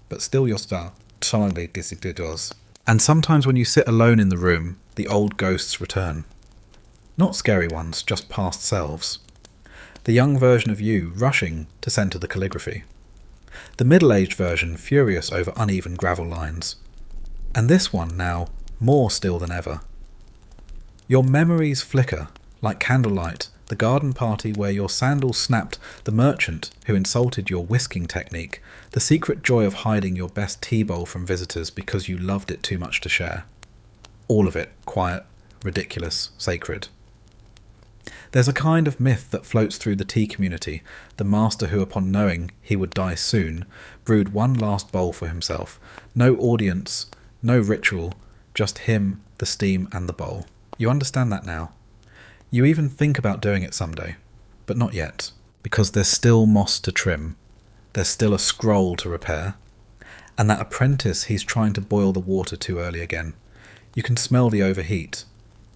But still your star. Suddenly disappears. And sometimes when you sit alone in the room, the old ghosts return. Not scary ones, just past selves. The young version of you rushing to centre the calligraphy. The middle-aged version furious over uneven gravel lines. And this one now, more still than ever. Your memories flicker, like candlelight, the garden party where your sandals snapped, the merchant who insulted your whisking technique, the secret joy of hiding your best tea bowl from visitors because you loved it too much to share. All of it quiet, ridiculous, sacred. There's a kind of myth that floats through the tea community, the master who, upon knowing he would die soon, brewed one last bowl for himself. No audience, no ritual, just him, the steam and the bowl. You understand that now. You even think about doing it someday, but not yet, because there's still moss to trim, there's still a scroll to repair, and that apprentice he's trying to boil the water too early again. You can smell the overheat.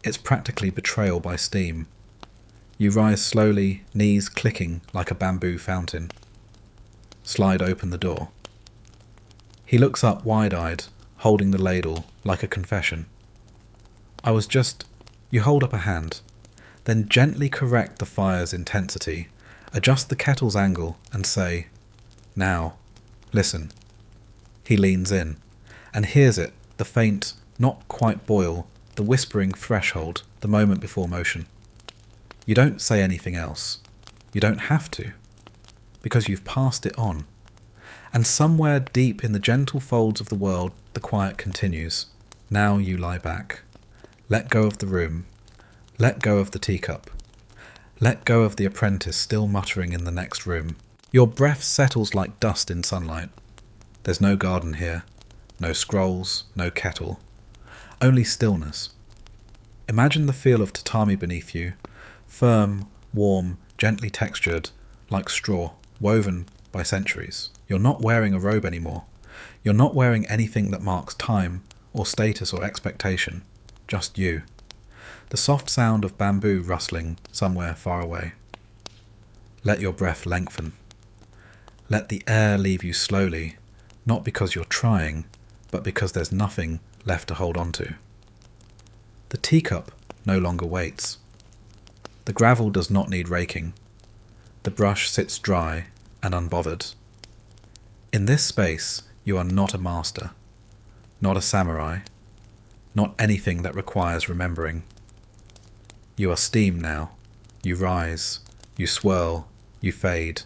It's practically betrayal by steam. You rise slowly, knees clicking like a bamboo fountain. Slide open the door. He looks up wide-eyed, holding the ladle like a confession. You hold up a hand. Then gently correct the fire's intensity, adjust the kettle's angle and say, "Now, listen." He leans in and hears it, the faint, not quite boil, the whispering threshold, the moment before motion. You don't say anything else. You don't have to, because you've passed it on. And somewhere deep in the gentle folds of the world, the quiet continues. Now you lie back. Let go of the room. Let go of the teacup. Let go of the apprentice still muttering in the next room. Your breath settles like dust in sunlight. There's no garden here, no scrolls, no kettle, only stillness. Imagine the feel of tatami beneath you, firm, warm, gently textured, like straw, woven by centuries. You're not wearing a robe anymore. You're not wearing anything that marks time, or status, or expectation. Just you. The soft sound of bamboo rustling somewhere far away. Let your breath lengthen. Let the air leave you slowly, not because you're trying, but because there's nothing left to hold on to. The teacup no longer waits. The gravel does not need raking. The brush sits dry and unbothered. In this space, you are not a master, not a samurai, not anything that requires remembering. You are steam now. You rise, you swirl, you fade,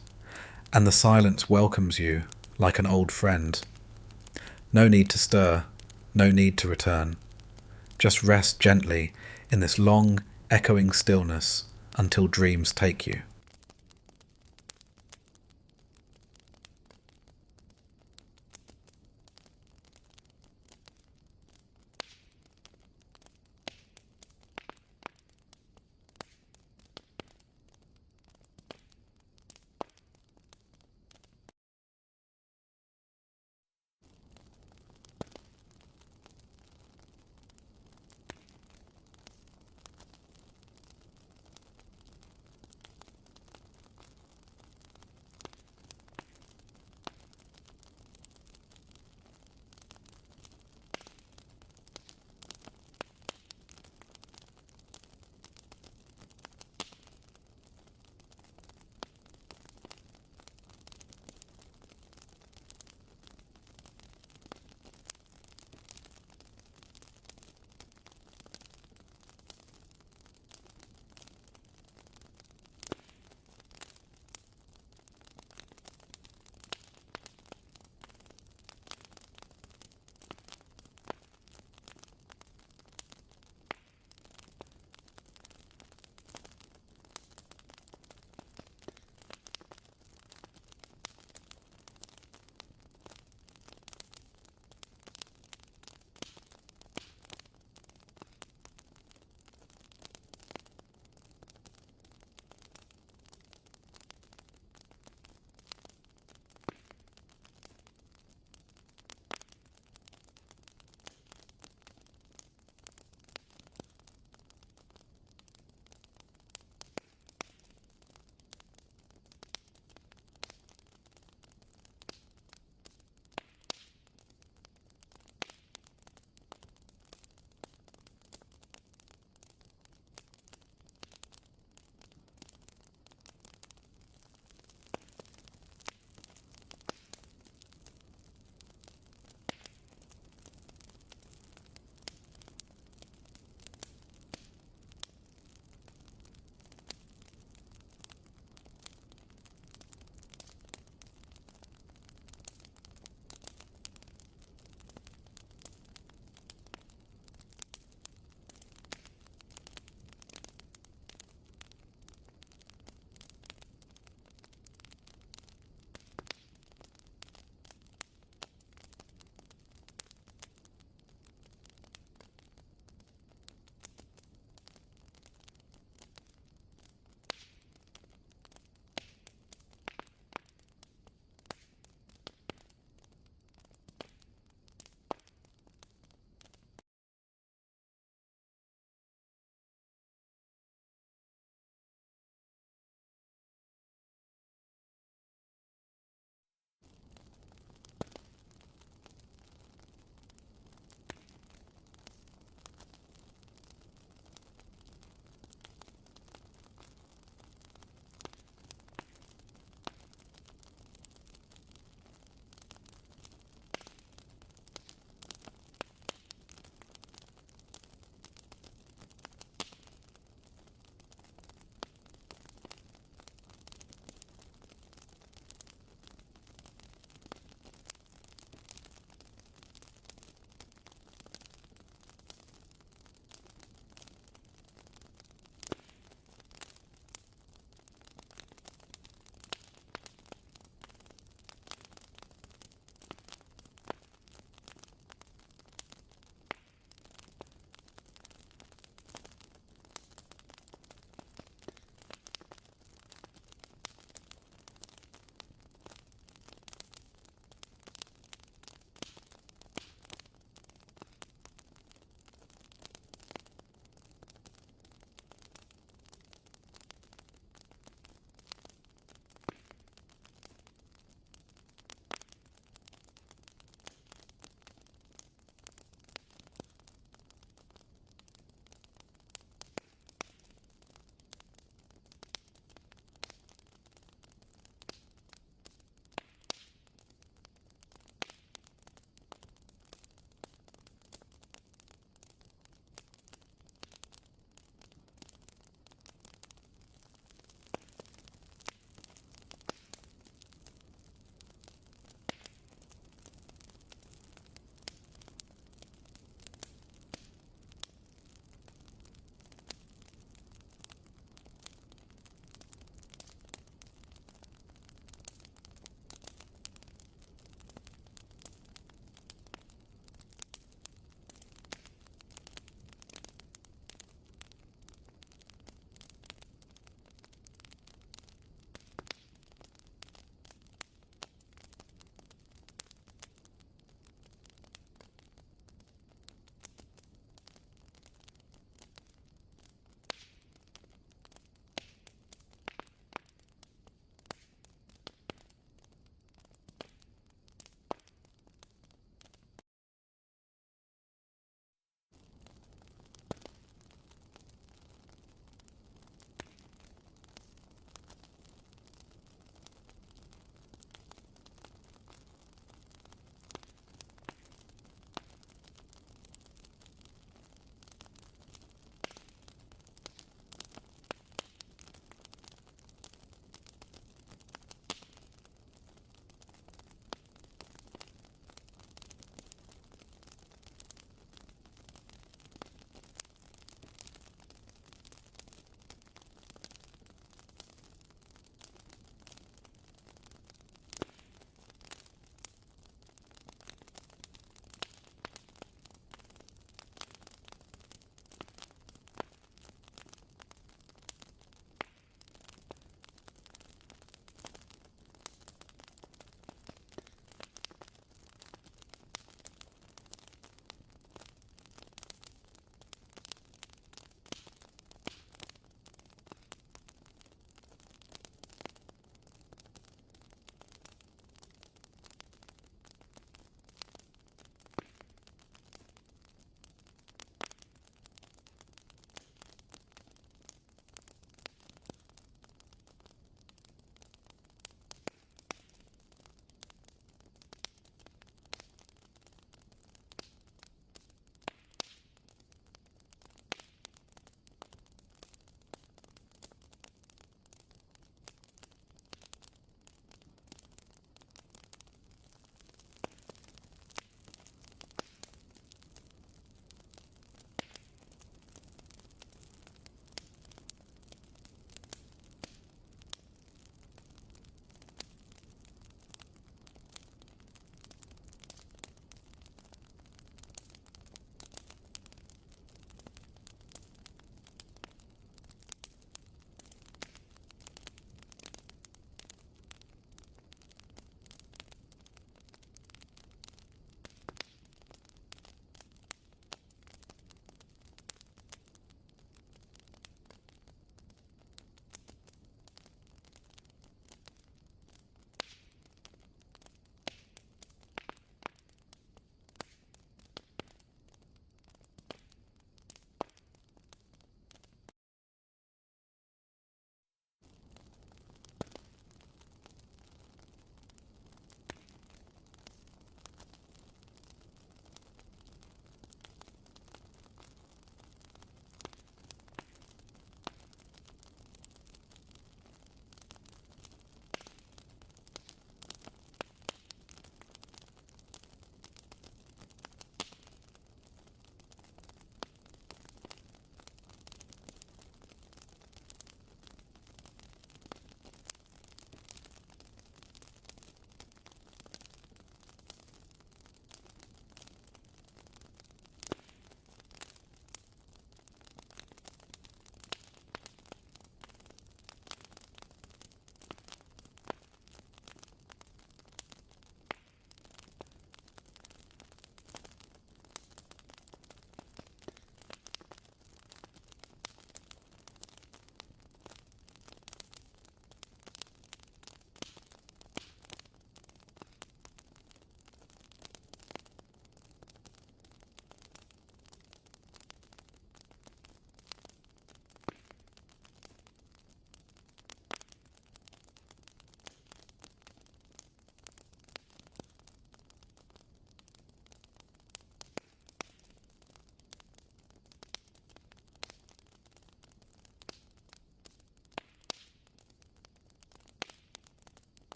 and the silence welcomes you like an old friend. No need to stir, no need to return. Just rest gently in this long, echoing stillness until dreams take you.